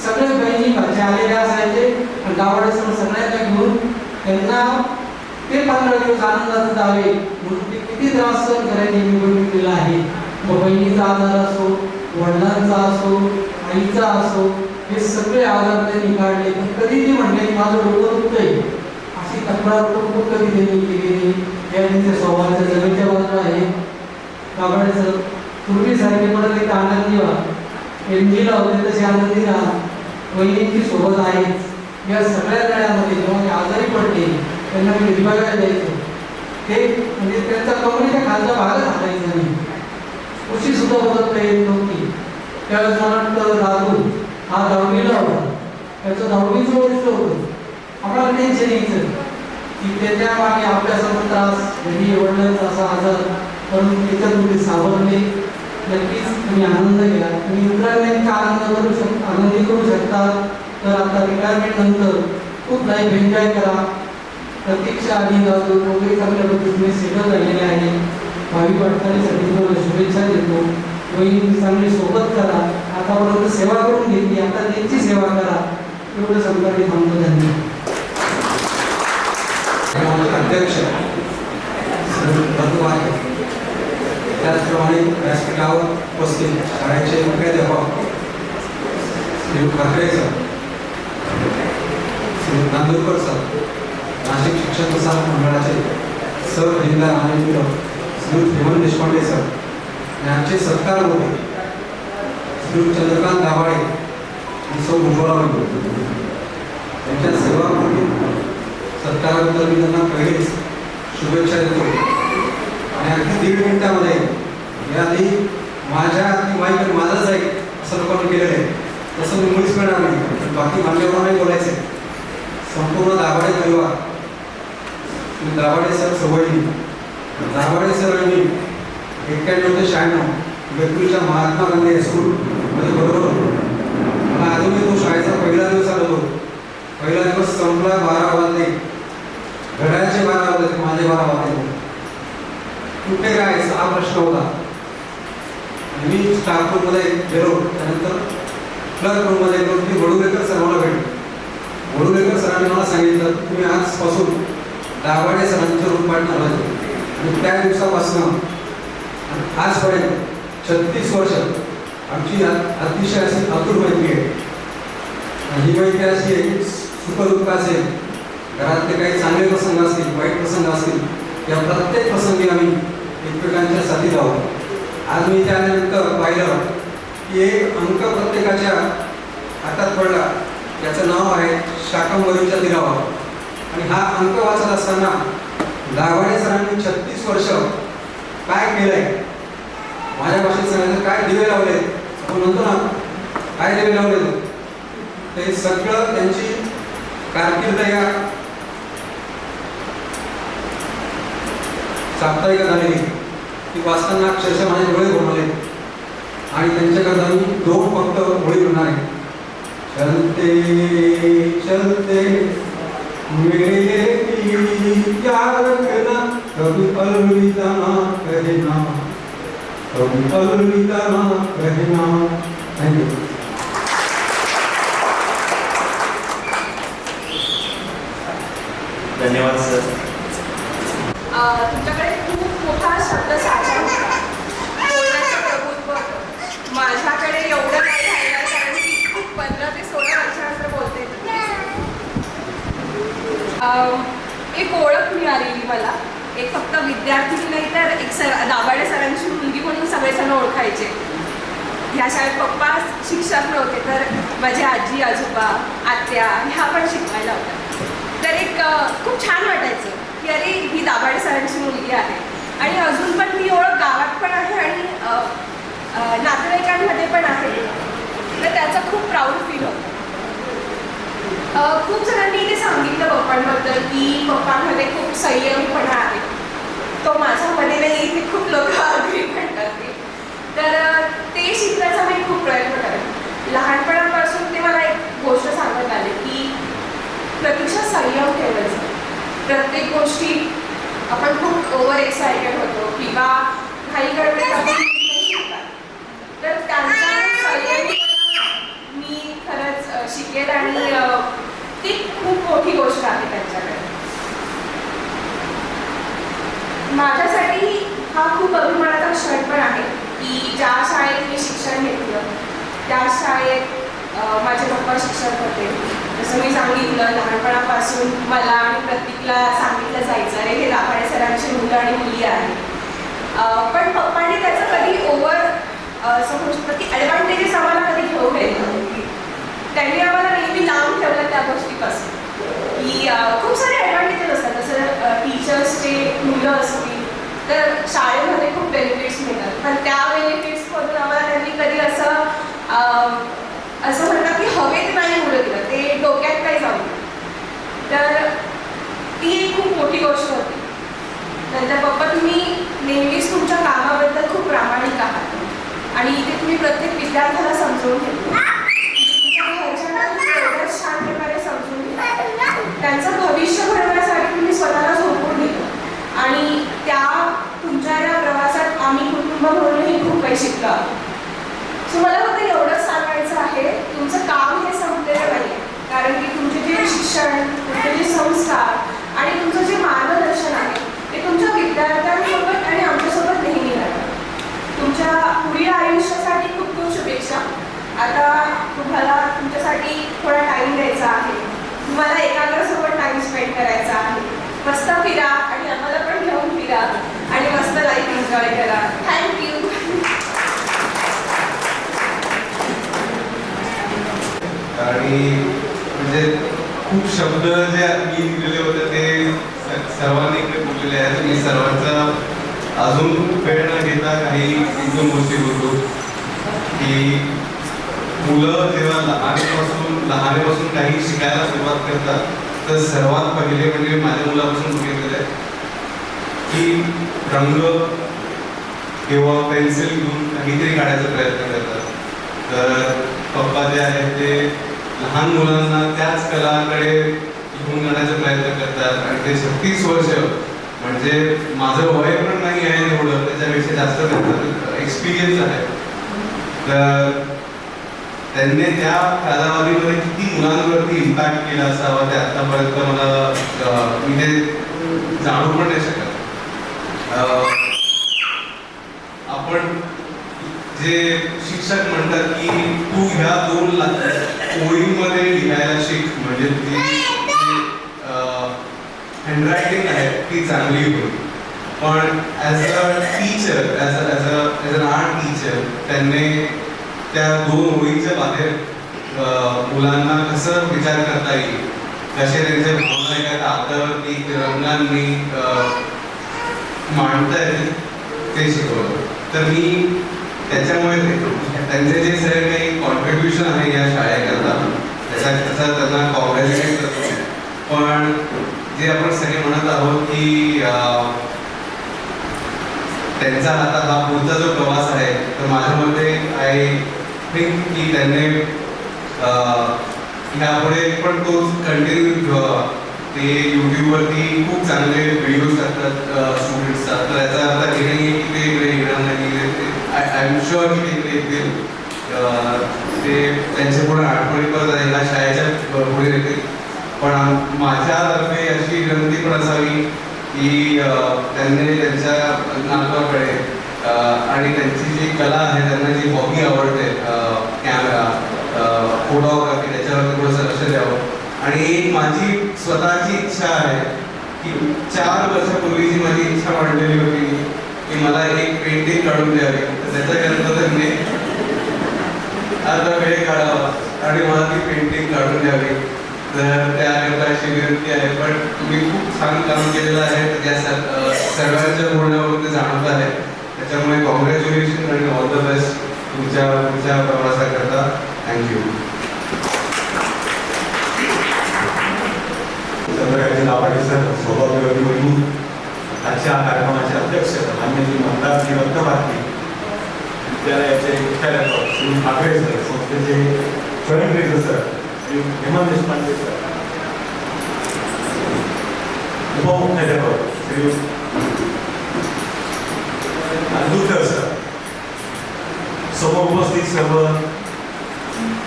सगळे बहिणी भाचे आलेल्या असायचे आणि दाभाडे सर सगळ्यांना घेऊन त्यांना ते 15 दिवस आनंदात जावे म्हणून ते किती त्रास सहन करायचे मी बघितलेला आहे. मग बहिणीचा आजार असो, वडिलांचा असो, आईचा असो, हे सगळे आजार त्यांनी काढले. पण कधी ते म्हणले माझं डोकं दुखतंय अशी तक्रार करून कधी त्यांनी केली. या त्यांच्या स्वभावाच्या जमेच्या बाजू आहे. दाभाडे सर पूर्वीसारखे परत एक आनंदी व्हा, एनजीला होते तसे आनंदी राहा. बहिणींची सोबत आहेच. या सगळ्या लढ्यामध्ये जेव्हा ते आजारी पडले त्यांना मी विभागायला द्यायचो. ते म्हणजे त्यांचा कमरेच्या खालचा भागच हातायचा नाही, उशी सुद्धा बदलता येत नव्हती. त्यावेळेस मला वाटतं राहुल हा 10वीला होता, त्याचं 10वीचं वर्ष होतं. आम्हाला टेन्शन यायचं की त्याच्या मागे अभ्यासाचा त्रास, घरी वडिलांचा असा आजार, परंतु त्याच्यात तुम्ही सावरले. नक्कीच तुम्ही आनंद घ्या. तुम्ही इतरांना आनंदी करू शकता. तर आता रिटायरमेंट नंतर खूप लाईफ एन्जॉय करा. प्रतीक्षा आणि जातो दोघेही चांगल्या पद्धतीने सेटल झालेले आहे. भावी वाटचालीसाठी तुम्हाला शुभेच्छा देतो. वहिनी चांगली सोबत करा. आतापर्यंत सेवा करून घेतली, आता त्यांची सेवा करा. एवढं समजा मी थांबतो. धन्यवाद. अध्यक्ष आहे, त्याचप्रमाणे व्यासपीठावर उपस्थित शाळेचे मुख्याध्यापक श्री ठाकरे सर, श्री नांदूरकर सर, नाशिक शिक्षक प्रसारक मंडळाचे सहखजिनदार आणि मित्र श्री हेमंत देशपांडे सर, यांचे सत्कार होते श्री चंद्रकांत दाभाडे आणि सौ भुजबळ त्यांच्या सेवापूर्वी सत्काराबद्दल मी त्यांना पहिलेच शुभेच्छा देतो. आणि अगदी 1.5 मिनिटामध्ये याआधी माझ्या माईक माझाच आहे असं लोकांनी केलेलं आहे, तसं मी मुळीच करणार नाही. बाकी मान्यवरांनाही बोलायचं आहे. संपूर्ण दाभाडे परिवार, दाभाडे सर सवयी, दाभाडे सर आणि 91 ते 96 बेतूरच्या महात्मा गांधी हायस्कूलमध्ये बरोबर होतो. मला अजूनही तो शाळेचा पहिला दिवस आलो. पहिला दिवस संपला 12 वाजले, घड्याळाचे 12 वाजले, माझे 12 वाजले. कुठे राहायचं हा प्रश्न होता. आणि मी स्टाफ रूममध्ये गेलो, त्यानंतर क्लर्क रूममध्ये गेलो. मी वडुलेकर सरांना भेटलो. वडुलेकर सरांनी मला सांगितलं तुम्ही आजपासून दाभाडे सरांचं रूम पार्टनर व्हायचं. आणि त्या दिवसापासून आजपर्यंत 36 वर्ष आमची अतिशय अशी आतुर मैत्री आहे. ही मैत्री अशी आहे की सुखदुःख असेल, घरातले काही चांगले प्रसंग असतील, वाईट प्रसंग असतील, या प्रत्येक प्रसंगी आम्ही एकमेकांच्या साथी आहोत. आज मी त्यानंतर पाहिलं की एक अंक प्रत्येकाच्या हातात पडला. याचं नाव आहे शाकंभरीच्या तीरावर. आणि हा अंक वाचत असताना दाभाडे सरांनी 36 वर्ष काय केलंय, माझ्या भाषेत सांगायचं काय दिवे लावले, आपण म्हणतो ना काय दिवे लावले, ते सगळं त्यांची कारकीर्द या साप्ताहिक झालेली ती वाचताना अक्षरशः माझे डोळे घोळले. आणि त्यांच्याकरता मी 2 फक्त ओळी म्हणणार आहे. चलते चलते मेरे प्यार रखना, कभी अलविदा ना कहना, कभी अलविदा ना कहना. थँक्यू. धन्यवाद सर. तुमच्याकडे खूप मोठा शब्दसाठा होता, बोलण्याचं प्रभुत्व होतं. माझ्याकडे एवढं नाही राहिलं कारण की खूप 15 ते 16 वर्षानंतर बोलते. एक ओळख मिळालेली मला. एक फक्त विद्यार्थी नाही तर एक दाभाडे सरांची मुलगी म्हणून सगळेजण ओळखायचे. ह्या शाळेत पप्पा शिक्षक नव्हते तर माझे आजी आजोबा आत्या ह्या पण शिकवायला होत्या. तर एक खूप छान वाटायचं की अरे ही दाभाडे सरांची मुलगी आहे. आणि अजून पण ती ओळख गावात पण आहे आणि नातेवाईकांमध्ये पण आहे. तर त्याचं खूप प्राऊड फील होतं. खूप जणांनी ते सांगितलं पप्पांबद्दल की पप्पांमध्ये खूप संयमीपणा आहे. तो माझ्यामध्ये नाही, इथे खूप लोक अग्री पण करते. तर ते शिकण्याचा मी खूप प्रयत्न करेन. लहानपणापासून ते मला एक गोष्ट सांगत आले की प्रतीक्षा संयम ठेवायचा. प्रत्येक गोष्टी आपण खूप ओव्हर एक्सायटेड होतो किंवा काही गडबडीत तर त्यांचा संयमीपणा मी खरंच शिकेल आणि ती खूप मोठी गोष्ट आहे त्यांच्याकडे. माझ्यासाठी हा खूप अभिमानाचा क्षण पण आहे की ज्या शाळेत मी शिक्षण घेतलं त्या शाळेत माझे पप्पा शिक्षक होते. जसं मी सांगितलं लहानपणापासून मला आणि प्रत्येकला सांगितलं जायचं अरे हे दाभाडे सरांची मुलं आणि मुली आहेत. पण पप्पांनी त्याचं कधी ओव्हर असं म्हणू शकतो की ॲडव्हान्टेजेस आम्हाला कधी घेऊ नये. त्यांनी आम्हाला नेहमी लांब ठेवलं त्या गोष्टीपासून की खूप सारे ॲडव्हान्टेजेस असतात. जसं टीचर्सचे मुलं असतील तर शाळेमध्ये खूप बेनिफिट्स मिळतात. पण त्या बेनिफिट्समधून आम्हाला त्यांनी कधी असं म्हणतात की हवेत नाही उडत दिलं, ते डोक्यात नाही जाऊ. तर ती एक खूप मोठी गोष्ट होती. नंतर पप्पा तुम्ही नेहमीच तुमच्या कामाबद्दल खूप प्रामाणिक आहात आणि इथे तुम्ही प्रत्येक विद्यार्थ्याला समजवून घेतलं. तुमच्या घरच्यांना तुम्ही एवढ्याच छान प्रकारे समजून घेतलं. त्यांचं भविष्य घडवण्यासाठी तुम्ही स्वतःला झोपून दिलं आणि त्या तुमच्या या प्रवासात आम्ही कुटुंब म्हणूनही खूप काही शिकलो आहोत. सो मला फक्त एवढंच सांगायचं आहे तुमचं काम हे संपलेलं नाही आहे. कारण की तुमचे जे शिक्षण तुमचे जे संस्कार आणि तुमचं जे मार्गदर्शन आहे ते तुमच्या विद्यार्थ्यांसोबत आणि आमच्यासोबत नेहमी राहतं. तुमच्या पुढील आयुष्यासाठी खूप खूप शुभेच्छा. आता तुम्हाला तुमच्यासाठी थोडा टाईम द्यायचा आहे. तुम्हाला एकाग्रसोबत टाईम स्पेंड करायचा आहे. मस्त फिरा आणि आम्हाला पण घेऊन फिरा आणि मस्त लाईफ एन्जॉय करा. थँक्यू. आणि म्हणजे खूप शब्द जे मी दिलेले होते ते सर्वांनी इकडे बोललेले आहेत. मी सर्वांचा अजून वेळ न घेता काही 1-2 गोष्टी बोलतो की मुलं जेव्हा लहानपासून काही शिकायला सुरुवात करतात तर सर्वात पहिले म्हणजे माझ्या मुलापासून बघितलेलं आहे की रंग किंवा पेन्सिल घेऊन काहीतरी काढायचा प्रयत्न करतात. तर पप्पा जे आहेत ते लहान मुलांना त्याच कलाकडे घेऊन जाण्याचा प्रयत्न करतात आणि ते 36 वर्ष म्हणजे माझं वय पण नाही आहे एवढं, त्याच्यापेक्षा जास्त त्यांचा एक्सपिरियन्स आहे. तर त्यांनी त्या कालावधीमध्ये किती मुलांवरती इम्पॅक्ट केला असावा ते आतापर्यंत मला मी ते जाणू पण नाही शकत. आपण जे शिक्षक म्हणतात की तू ह्या 2 ओळींमध्ये लिहायला शिक म्हणजे तुझी हँडरायटिंग आहे ती चांगली होईल. पण as a teacher as an art teacher त्यांनी त्या 2 ओळींच्या बाहेर मुलांना कसं विचार करता येईल, कसे त्यांच्या भावना एका कागदावरती रंगांनी मांडता येतील ते शिकवलं. तर मी त्याच्यामुळे त्यांचे जे सगळे काही कॉन्ट्रीब्युशन आहे या शाळेकरता त्याचा त्यांना कॉंग्रॅच्युलेट करतो. पण जे आपण सगळे म्हणत आहोत की त्यांचा आता हा पुढचा जो प्रवास आहे, तर माझ्या मते आय थिंक की त्यांनी यापुढे पण तो कंटिन्यू ठेवावा. ते यूट्यूबवरती खूप चांगले व्हिडिओज टाकतात स्टुडंट्सचा, तर याचा अर्थ हे नाही की ते इकडे येणार नाही. आय एम शुअर की ते इकडे येतील, ते त्यांच्या पुढे आठवणी परत ह्या शाळेच्या पुढे येतील. पण माझ्यातर्फे अशी विनंती पण असावी की त्यांनी त्यांच्या नातवाकडे आणि त्यांची जी कला आहे, त्यांना जी हॉबी आवडते, कॅमेरा, फोटोग्राफी, त्याच्यावर थोडंसं लक्ष द्यावं. आणि एक माझी स्वतःची इच्छा आहे की 4 वर्षापूर्वी जी माझी इच्छा मांडलेली होती की मला एक पेंटिंग काढून द्यावी, तर त्याच्याकरता त्यांनी अर्धा वेळ काढावा आणि मला ती पेंटिंग काढून द्यावी. तर त्याकरता अशी विनंती आहे. पण तुम्ही खूप छान काम केलेलं आहे, त्या सर्वांच्या बोलण्यावरून ते जाणवत आहे. त्याच्यामुळे कॉंग्रॅच्युलेशन आणि ऑल द बेस्ट तुमच्या प्रवासाकरता. थँक्यू. चंद्रकांत दाभाडे सर, सौभाग्यवती वहिनी, आजच्या कार्यक्रमाचे अध्यक्ष मान्य श्री मंदार श्री रत्नभारती विद्यालयाचे मुख्याध्यापक श्री ठाकरे सर, संस्थेचे स्वयंप्रेरक सर श्री हेमंत देशपांडे सर, उपमुख्याध्यापक श्री अंदुकर सर, समोर उपस्थित सर्व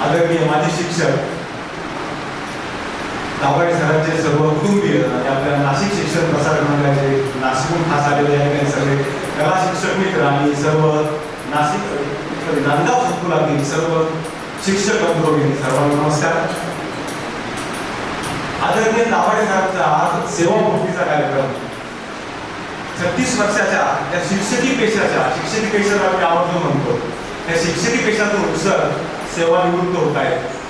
आदरणीय माजी शिक्षक, दाभाडे सरांचे सर्व कुटुंबीय आणि आपल्या नाशिक शिक्षण प्रसारक मंडळाचे नाशिकहून खास आलेले आहे सगळे कला शिक्षक मित्र आणि सर्व नाशिक नांदगाव संकुलातील सर्व शिक्षक बंधू सर्वांना नमस्कार. आदरणीय दाभाडे सरांचा आज सेवापूर्तीचा कार्यक्रम 36 वर्षाच्या त्या शिक्षकी पेशाला आम्ही आवर्जून म्हणतो, त्या शिक्षकी पेशातून सर सेवानिवृत्त होत आहेत.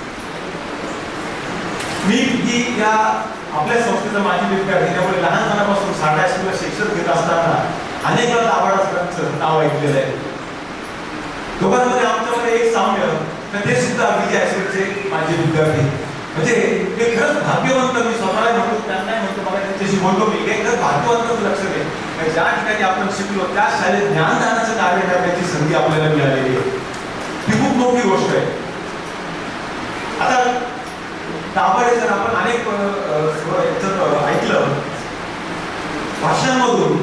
मी ही या आपल्या संस्थेचा माझी विद्यार्थी, त्यामुळे लहानपणापासून साठा हायस्कूलला शिक्षण घेत असताना अनेक वेळा दाभाडे सरांचं नाव ऐकलेलं आहे. दोघांमध्ये आमच्यामध्ये एक साम्य, तर ते सुद्धा विजय हायस्कूलचे माझे विद्यार्थी. म्हणजे ते खरंच भाग्यवंत, मी स्वतःला म्हणतो, त्यांना म्हणतो, मला त्यांच्याशी बोलतो मी, हे खरंच भाग्यवंतच लक्ष दे. ज्या ठिकाणी आपण शिकलो त्या शाळेत ज्ञानदानाचं कार्य करण्याची संधी आपल्याला मिळालेली आहे, ही खूप मोठी गोष्ट आहे. आता दाभाडे सर आपण अनेक ऐकलं भाषणांमधून,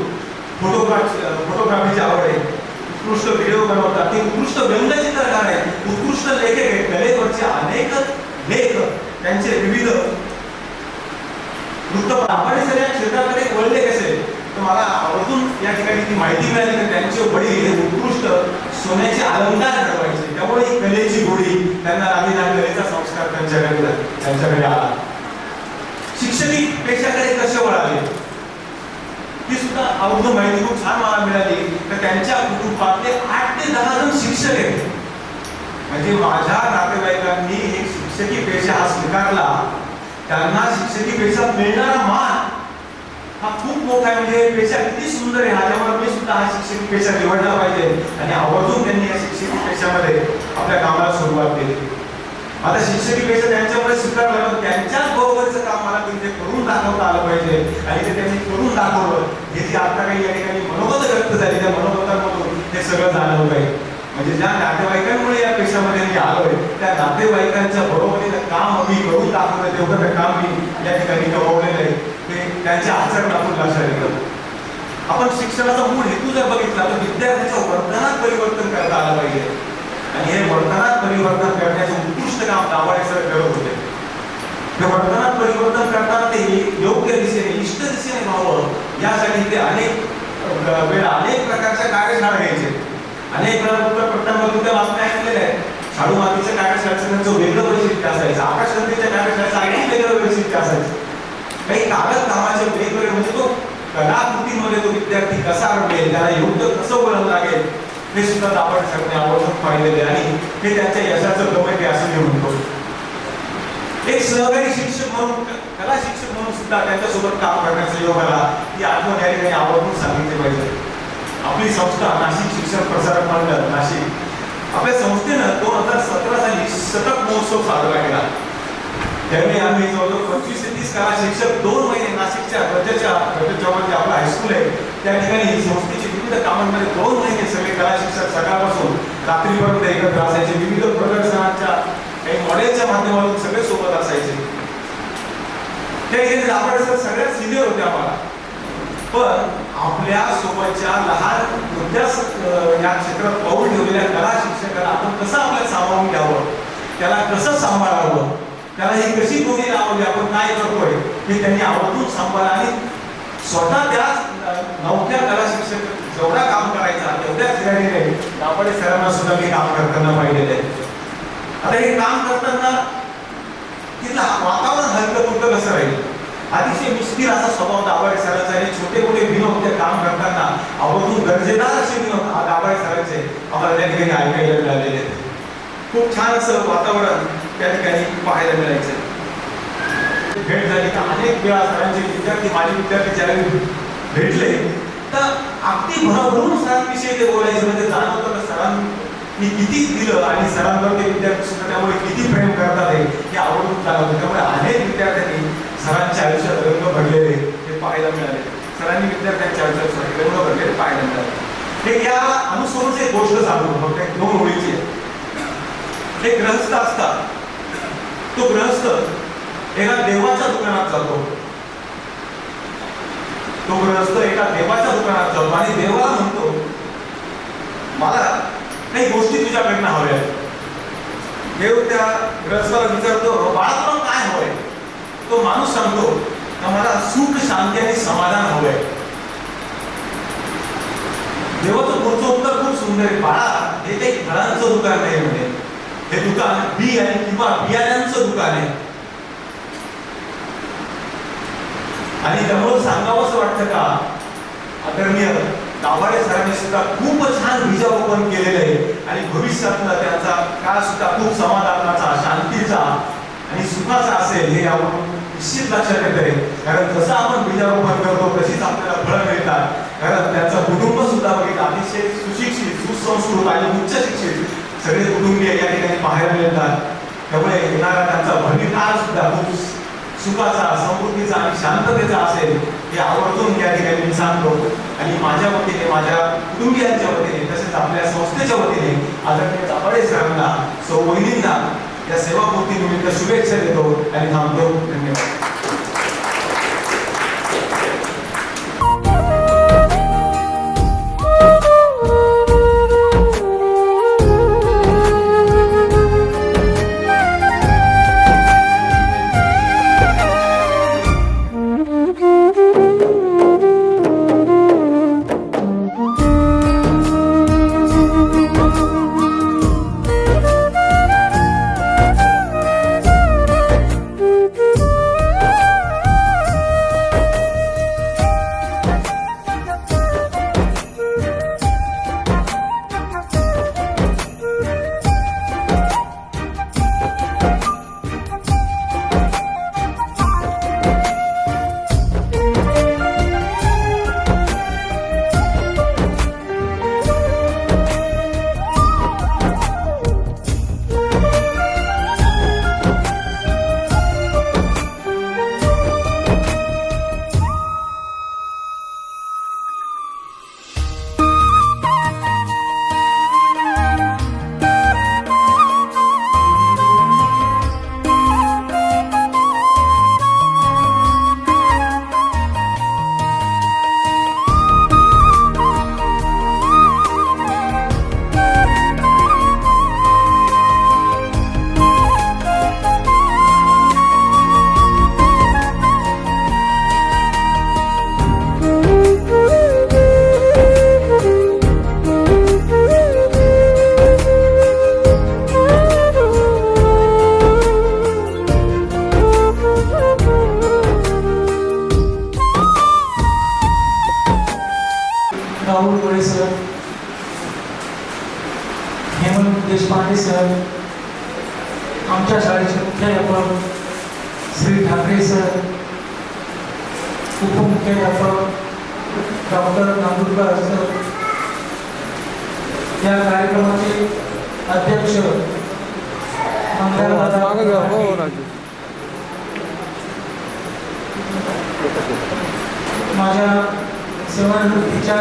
फोटोग्राफीची आवड आहे, उत्कृष्ट व्हिडिओ बनवतात, ते उत्कृष्ट व्यंगचित्रकार आहेत, उत्कृष्ट लेखक आहेत, कलेवरचे अनेक लेख, त्यांचे विविध वृत्त. दाभाडे सर या क्षेत्राकडे वळले कसे, तर मला आवर्जून या ठिकाणी ती माहिती मिळाली की त्यांचे वडील हे उत्कृष्ट सोन्याचे अलंकार घडवायचे, त्यामुळे ही कलेची गोडी त्यांना लागली, कलेचा संस्कार त्यांच्याकडे आला. शिक्षकी पेशाकडे कसे वळाले ती सुद्धा आवर्जून माहिती खूप छान मला मिळाली. तर त्यांच्या कुटुंबातले 8 ते 10 जण शिक्षक आहेत. म्हणजे माझ्या नातेवाईकांनी एक शिक्षकी पेशा हा स्वीकारला, त्यांना शिक्षकी पेशात मिळणारा मान हा खूप मोठा आहे. म्हणजे पेशा किती सुंदर आहे, त्यामुळे मी सुद्धा हा शिक्षकी पेशा निवडला पाहिजे आणि आवर्जून त्यांनी या शिक्षकी पेशामध्ये आपल्या कामाला सुरुवात केली. आता शिक्षकी पेशा त्यांच्यामुळे स्वीकारला, पण त्यांच्याच बरोबरचं काम मला तिथे करून दाखवता आलं पाहिजे आणि ते त्यांनी करून दाखवलं. हे जे आता काही या ठिकाणी मनोगत व्यक्त झाली, त्या मनोगतांमधून हे सगळं जाणवत आहे. म्हणजे ज्या नातेवाईकांमुळे या पेशामध्ये मी आलोय, त्या नातेवाईकांच्या बरोबरीनं काम मी करून दाखवलं, तेवढं काम मी या ठिकाणी कमवलेलं आहे, ते त्यांच्या आचरणातून लक्षात येतं. आपण शिक्षणाचा मूळ हेतू जर बघितला तर विद्यार्थ्याच्या वर्तनात परिवर्तन करता आलं पाहिजे आणि हे वर्तनात परिवर्तन करण्याचं उत्कृष्ट काम दाभाडे सर करत होते. हे वर्तनात परिवर्तन करताना ते योग्य दिशेने, इष्ट दिशेने व्हावं यासाठी ते अनेक वेळा अनेक प्रकारच्या कार्यशाळा घ्यायचे. अनेक वेळा वृत्तपत्रांमध्ये त्या बातम्या ऐकलेल्या आहेत. शाडू मातीच्या कार्यशाळेचं त्यांचं वेगळं वैशिष्ट्य असायचं, आकाशगंगेच्या कार्यशाळेचं आणखी वेगळं वैशिष्ट्य असायचं. काही कागद कामाचे वेगवेगळे, म्हणजे तो कलाकृतीमध्ये तो विद्यार्थी कसा रमेल, त्याला योग्य कसं वळण लागेल हे सुद्धा दाभाडे सरांनी आवर्जून पाहिलेले आणि हे त्यांच्या यशाचं गमक आहे असं मी म्हणतो. एक सहकारी शिक्षक म्हणून, कला शिक्षक म्हणून सुद्धा त्यांच्यासोबत काम करण्याचा योग आला ही आठवण या ठिकाणी आवर्जून सांगितली पाहिजे. आपली संस्था नाशिक शिक्षण प्रसारक मंडळ नाशिक, आपल्या संस्थेनं 2017 साली शतक महोत्सव साजरा केला. त्यावेळी आम्ही जवळजवळ 25 ते 30 कला शिक्षक 2 महिने नाशिकच्या गरजेच्यामध्ये आपलं हायस्कूल आहे त्या ठिकाणी संस्थेची विविध कामांमध्ये 2 महिने सगळे कला शिक्षक सकाळपासून रात्रीपर्यंत एकत्र असायचे. विविध प्रदर्शनाच्या काही मॉडेलच्या माध्यमातून सगळे सोबत असायचे. त्या ठिकाणी दाभाडे सर सगळ्यात सिनियर होते आम्हाला, पण आपल्या सोबतच्या लहान मोठ्या या क्षेत्रात पाऊल ठेवलेल्या कला शिक्षकाला आपण कसं आपल्याला सामावून घ्यावं, त्याला कसं सांभाळावं, त्याला ही कशी गोडी लावली, आपण काय करतोय हे त्यांनी आवर्जून सांभाळलं आणि स्वतः त्या नवख्या कला शिक्षक जेवढा काम करायचा तेवढ्याच ठिकाणी दाभाडे सरांना सुद्धा मी काम करताना पाहिलेलं आहे. आता हे काम करताना तिथलं वातावरण हलकं फुलकं कसं राहील, अतिशय मिश्किल असा स्वभाव दाभाडे सरांचा आणि छोटे मोठे विनोद ते काम करताना आवर्जून गरजेदार असे विनोद दाभाडे सरांचे आम्हाला त्या ठिकाणी ऐकायला मिळालेले आहेत. खूप छान असं वातावरण त्या ठिकाणी पाहायला मिळायचं. भेट झाली का अनेक वेळा सरांचे विद्यार्थी, माझे विद्यार्थी ज्यावेळी भेटले तर अगदी भरभरून सरांविषयी ते बोलायचे. म्हणजे जाणवतं का सरांनी किती दिलं आणि सरांवर ते विद्यार्थी सुद्धा त्यामुळे किती प्रेम करतात हे आवडून जाणवतं. त्यामुळे अनेक विद्यार्थ्यांनी सरांच्या आयुष्यात रंग भरलेले ते पाहायला मिळाले. सरांनी विद्यार्थ्यांच्या आयुष्यात रंग भरलेले पाहायला मिळाले. हे या अनुसरूनच एक गोष्ट सांगतो, फक्त 2 ओळीची. एक गृहस्थ असतात, तो गृहस्थ एका देवाच्या दुकानात जातो. तो गृहस्थ एका देवाच्या दुकानात जातो आणि देवाला म्हणतो मला काही गोष्टी तुझ्याकडनं हव्या. देव त्या गृहस्थाला विचारतो बाळा तुला काय हवंय. तो माणूस सांगतो मला सुख, शांती आणि समाधान हवंय. देवाचं पुढचं उत्तर खूप सुंदर आहे. बाळा हे काही फळांचं दुकान नाही म्हणे, हे दुकान बी आणि किंवा बियाण्यांचं दुकान आहे. आणि त्यामुळे सांगावंसं वाटतं का आदरणीय दाभाडे सरांनी सुद्धा खूप छान बीजारोपण केलेलं आहे आणि भविष्यातला त्यांचा काळ सुद्धा खूप समाधानाचा, शांतीचा आणि सुखाचा असेल हे आपण निश्चित लक्षात येते. कारण जसं आपण बीजारोपण करतो तशीच आपल्याला फळं मिळतात. कारण त्यांचं कुटुंब सुद्धा बघितलं अतिशय सुशिक्षित, सुसंस्कृत आणि उच्च शिक्षित सगळे कुटुंबीय या ठिकाणी पाहायला मिळतात. त्यामुळे येणारा त्यांचा भावी काळ सुद्धा खूप सुखाचा, समृद्धीचा आणि शांततेचा असेल हे आवर्जून या ठिकाणी मी सांगतो. आणि माझ्या वतीने, माझ्या कुटुंबियांच्या वतीने तसेच आपल्या संस्थेच्या वतीने आदरणीय दाभाडे सरांना, सौ वहिनींना या सेवापूर्तीनिमित्त शुभेच्छा देतो आणि थांबतो. धन्यवाद. राहुल गोळे सर, हेमंत देशपांडे सर, आमच्या शाळेचे मुख्याध्यापक श्री ठाकरे सर, उपमुख्याध्यापक डॉक्टर नांदुरकर सर, या कार्यक्रमाचे अध्यक्ष माझ्या सेवानिवृत्तीच्या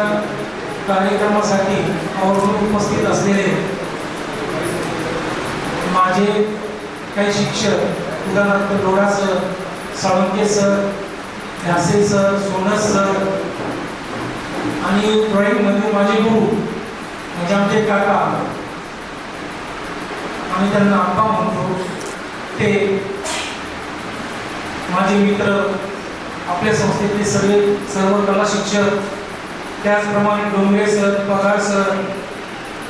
कार्यक्रमासाठी आवर्जून उपस्थित असलेले माझे काही शिक्षक उदाहरणार्थ Lodha sir, Salunke sir, Dhyase sir, Sonas sir आणि ड्रॉइंगमध्ये माझे गुरु म्हणजे आमचे काका, आम्ही त्यांना आप्पा म्हणतो, ते माझे मित्र, आपल्या संस्थेतले सर्व कला शिक्षक, त्याचप्रमाणे Dongre sir, Pagar sir,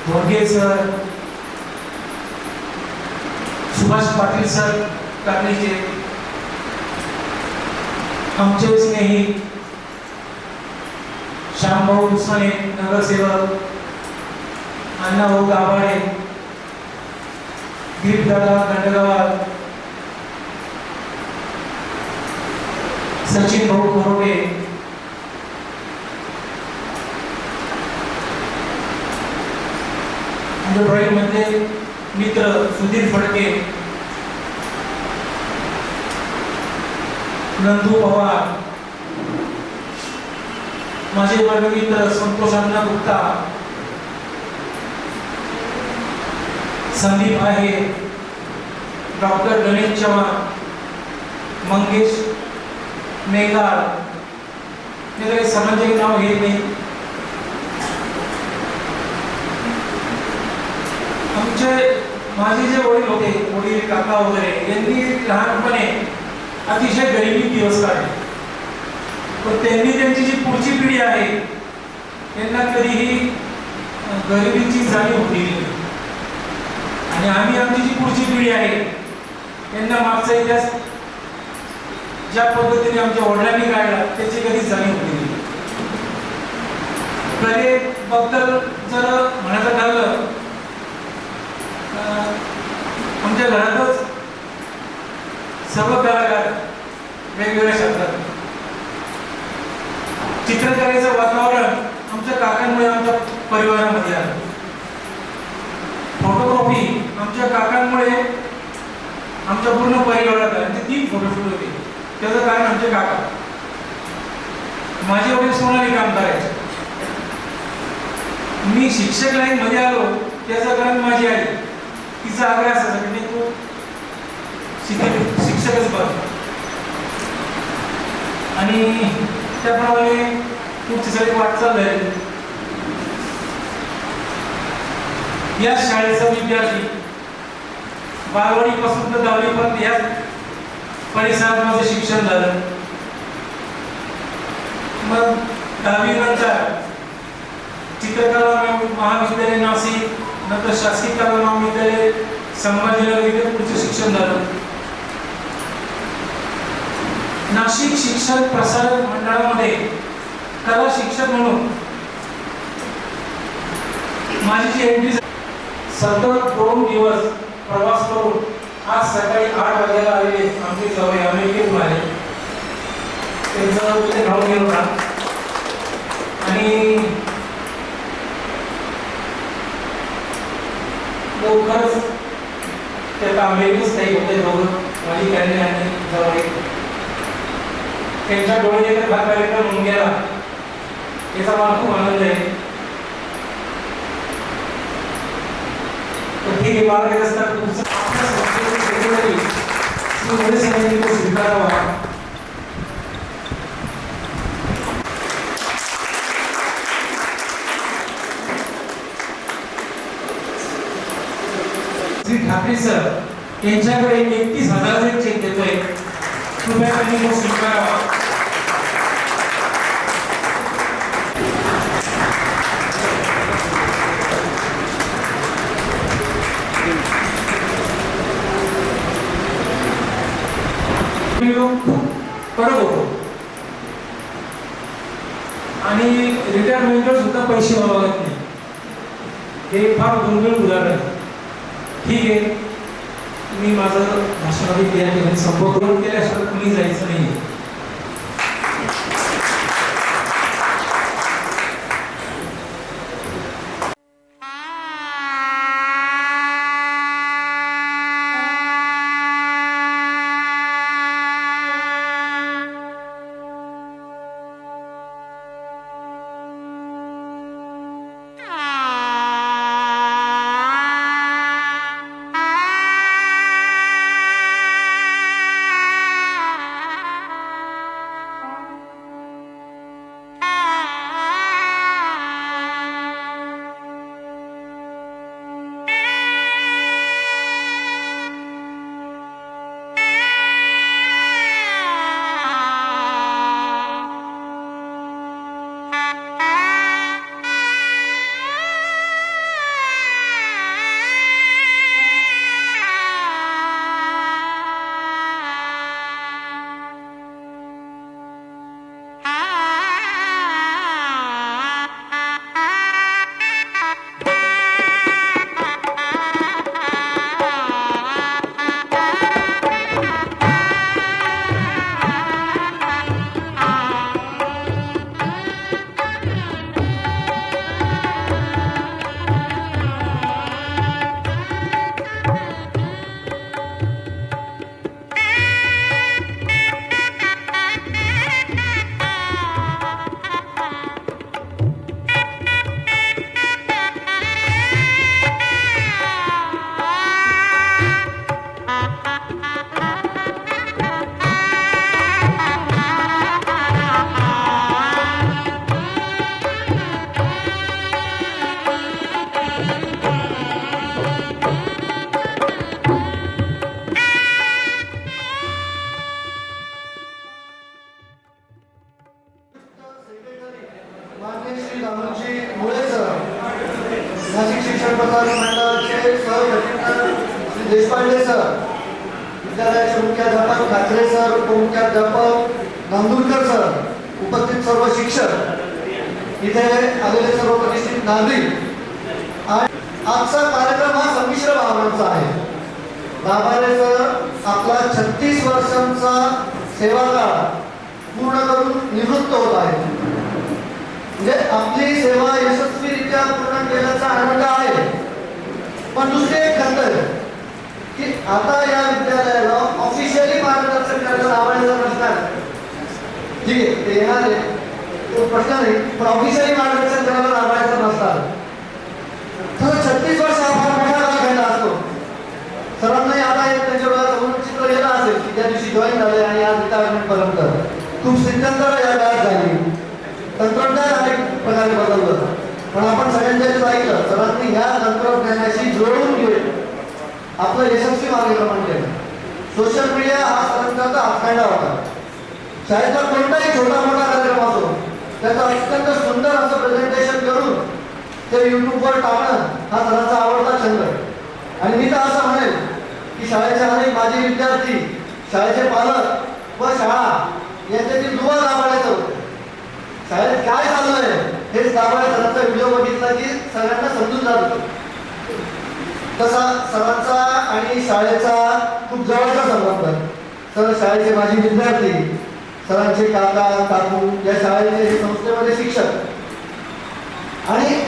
Dhodge sir, Subhash Patil sir कारणीचे, आमचे स्नेही श्यामभाऊ दुसाने नगरसेवक, अण्णाभाऊ गाभाडे, दीपदादा दंडगावार, सचिन भाऊ खरोटे, ड्रॉइंग मध्ये मित्र सुधीर फडके, नंदू पवार, माझे वर्गमित्र संतोष अण्णा गुप्ता, संदीप आहे, डॉक्टर गणेश चव्हाण, मंगेश मेघाळ, हे काही सर्वांचे नाव घेत नाही. आमचे माझे जे वडील होते, वडील काका वगैरे, यांनी लहानपणे अतिशय गरिबी दिवस काढले, पण त्यांनी त्यांची जी पुढची पिढी आहे त्यांना कधीही गरिबीची जाणीव होती नाही. आणि आम्ही आमची जी पुढची पिढी आहे त्यांना मागचा इतिहास ज्या पद्धतीने आमच्या वडिलांनी काढला त्याची कधीच जाणीव होती नाही. कलेबद्दल जर म्हणायचं ठरलं, आमच्या घरातच सर्व कलाकार वेगवेगळ्या क्षेत्रात, चित्रकलेचं वातावरण आमच्या काकांमुळे आमच्या परिवारामध्ये आलं. फोटोग्राफी आमच्या काकांमुळे आमच्या पूर्ण परिवारात आलं. ते 3 फोटोशूट होते, त्याचं कारण आमचे काका. माझे वडील सोनाली काम करायचे. मी शिक्षक लाईन मध्ये आलो त्याचं कारण माझी आई, तिचा आग्रह असायचा की तू शिक्षकच बन, आणि त्याप्रमाणे पुढची सगळी वाटचाल झाली. या शाळेचा विद्यार्थी बालवाडीपासून तर 10वी पर्यंत याच परिसरात माझं शिक्षण झालं. मग 10वी नंतर चित्रकला महाविद्यालय नाशिक, नंतर शासकीय कला महाविद्यालय संभाजीनगर इथे पुढचं शिक्षण झालं. नाशिक शिक्षण प्रसारक मंडळामध्ये कला शिक्षक म्हणून माझी जी एंट्री, सतत 2 दिवस प्रवास करून आज सकाळी 8 वाजेला आलेले आमचे जावई अमेरिकेतून आले. त्यांचं तिथे राहून गेलो ना, आणि लवकरच त्या अमेरिकेत काही होते दोघं, माझी कॅन्डी आणि जावई. त्यांच्या डोळे हा कार्यक्रम होऊन गेला याचा मला खूप आनंद आहे. ठीक आहे, मला काय असतात तुमचं आपल्या संस्थेचे सेक्रेटरी श्री मोरे साहेबांनी तो स्वीकारावा. श्री ठाकरे सर यांच्याकडे 31,000 चेक देतोय, कृपया त्यांनी तो स्वीकारावा. खूप कडक होतो आणि रिटायरमेंटवर सुद्धा पैसे भरावे लागत नाही. हे फार दुर्मिळ उदाहरण आहे. ठीक आहे, मी माझं भाषणामध्ये या ठिकाणी संबोधन केल्याशिवाय कुणी जायचं नाही. माननीय श्री रामजी मुळे सर, नाशिक शिक्षण प्रसारक मंडळाचे सहसचिव श्री देशपांडे सर, विद्यालयाचे मुख्याध्यापक ठाकरे सर, उपमुख्याध्यापक नांदुरकर सर, उपस्थित सर्व शिक्षक, इथे आलेले सर्व प्रतिष्ठित नागरिक, आणि आजचा कार्यक्रम हा संमिश्र भावनांचा आहे. दाभाडे सर आपला 36 वर्षांचा सेवाकाळ पूर्ण करून निवृत्त होत आहे. म्हणजे आपली सेवा यशस्वीरित्या पूर्ण केल्याचा आनंद आहे. पण दुसरी एक खंत आहे की आता या विद्यालयाला ऑफिशियली मार्गदर्शन करायला लावायचा प्रश्न आहे. ठीक आहे, ते येणार आहे, तो प्रश्न नाही, पण ऑफिशियली मार्गदर्शन करायला लावायचं नसतात. तर 36 वर्ष हा फार मोठा काळ घ्यायला असतो. सरांनाही आता एक त्यांच्या डोळ्यासमोर चित्र गेलं असेल की त्या दिवशी जॉईन झाले आणि आज रिटायरमेंट पर्यंत खूप स्थित्यंतर या काळात झाली. तंत्रज्ञान अनेक प्रकारे बदललं, पण आपण सगळ्यांच्याच ऐकलं, सरांनी ह्या तंत्रज्ञानाशी जोडून घेऊन आपलं यशस्वी मार्गक्रमण केलं. सोशल मीडिया हा सरांचा हातखंडा होता. शाळेचा कोणताही छोटा मोठा कार्यक्रम असो त्याचं अत्यंत सुंदर असं प्रेझेंटेशन करून ते युट्यूबवर टाकणं हा सरांचा आवडता छंद. आणि मी तर असं म्हणेल की शाळेचे अनेक माजी विद्यार्थी, शाळेचे पालक व शाळा यांच्यातील दुवा दाबाडायचं होतं. शाळेत काय चाललंय हेच दाभाडे सरांचा व्हिडिओ बघितला की सगळ्यांना समजून जात होतं. तसा सरांचा आणि शाळेचा खूप जवळचा संबंध. सर शाळेचे माजी विद्यार्थी, सरांचे काका काकू, या शाळेचे संस्थेमध्ये शिक्षक, आणि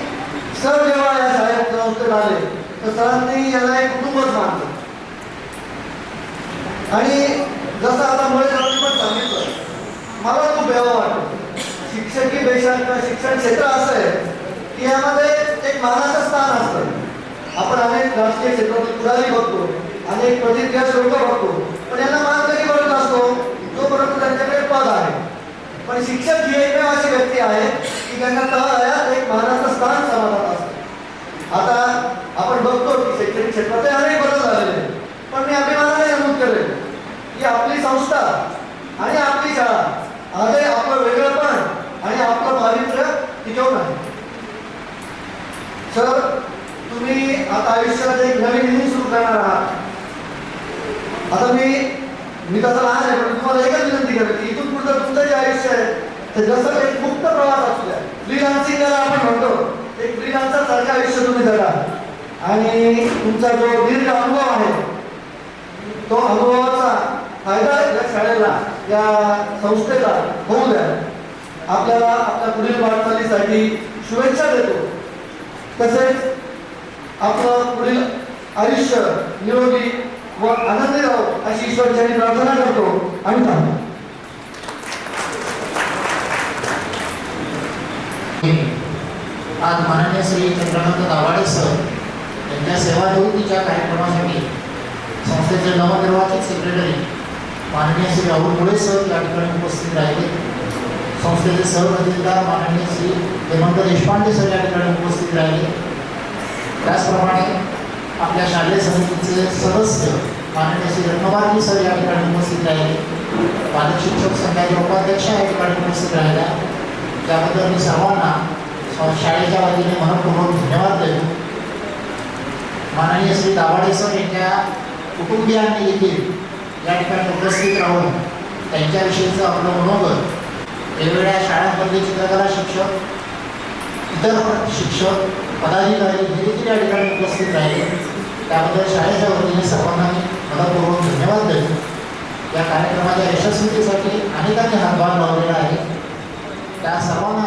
सर जेव्हा या शाळेत संस्थेत आले तर सरांनी याला एक कुटुंबच मानलं. आणि जसं आता मुळे सरांनी पण सांगितलं, मला खूप यावं वाटतं. शिक्षकी पेशा किंवा शिक्षण क्षेत्र असं आहे की यामध्ये एक मानाचं स्थान असतं. आपण अनेक राजकीय क्षेत्रातील पुढारी बघतो, अनेक प्रतिक्रिया लोक बघतो, पण यांना मान कधी करत असतो जोपर्यंत त्यांच्याकडे पद आहे. पण शिक्षक ही एकमेव अशी व्यक्ती आहे की त्यांना तळागाळात एक मानाचं स्थान समाजात असतं. आता आपण बघतो की शैक्षणिक क्षेत्रात अनेक बदल झालेले, पण मी अभिमानाने नमूद करेन की आपली संस्था आणि आपली शाळा आजही आपलं वेगळंपण आणि आपलं पावित्र्य टिकवून आहे. सर, तुम्ही आता आयुष्यात एक नवीन इनिंग सुरू करणार आहात. आता मी तसं लहान आहे, पण तुम्हाला एकच विनंती करेन की इथून पुढचं तुमचं जे आयुष्य आहे ते जसं एक मुक्त प्रवास असू द्या, फ्रीलान्सिंगला आपण म्हणतो एक फ्रीलान्सर सारखं आयुष्य तुम्ही जगा आणि तुमचा जो दीर्घ अनुभव आहे तो अनुभवाचा फायदा या शाळेला या संस्थेला होऊ द्या. आपल्याला आपल्या पुढील वाटचालीसाठी शुभेच्छा देतो. तसेच आपलं पुढील आयुष्य निरोगी व आनंदी राहो अशी ईश्वरचरणी प्रार्थना करतो आणि थांबतो. आज माननीय श्री चंद्रकांत दाभाडे सर यांच्या सेवानिवृत्तीच्या कार्यक्रमासाठी संस्थेचे नवनिर्वाचित सेक्रेटरी माननीय श्री राहुल मुळे सर या ठिकाणी उपस्थित राहिले. संस्थेचे सहअधिकार माननीय श्री हेमंत देशपांडे सर या ठिकाणी उपस्थित राहिले. त्याचप्रमाणे आपल्या शालेय समितीचे सदस्य माननीय श्री रत्नभारती सर या ठिकाणी उपस्थित राहिले. पालक शिक्षक संघाच्या उपाध्यक्ष या ठिकाणी उपस्थित राहिल्या. त्याबद्दल मी सर्वांना शाळेच्या वतीने मनपूर्वक धन्यवाद देतो. माननीय श्री दाभाडे सर यांच्या कुटुंबियांनी देखील या ठिकाणी उपस्थित राहून त्यांच्याविषयीचं आपलं मनोगत वेगवेगळ्या शाळांमधले चित्रकला शिक्षक, इतर शिक्षक, पदाधिकारी हे देखील या ठिकाणी उपस्थित राहिले. त्याबद्दल शाळेच्या वतीने सर्वांना मी मनपूर्वक धन्यवाद देतो. या कार्यक्रमाच्या यशस्वीतेसाठी अनेकांनी हातभार लावलेला आहे. त्या सर्वांना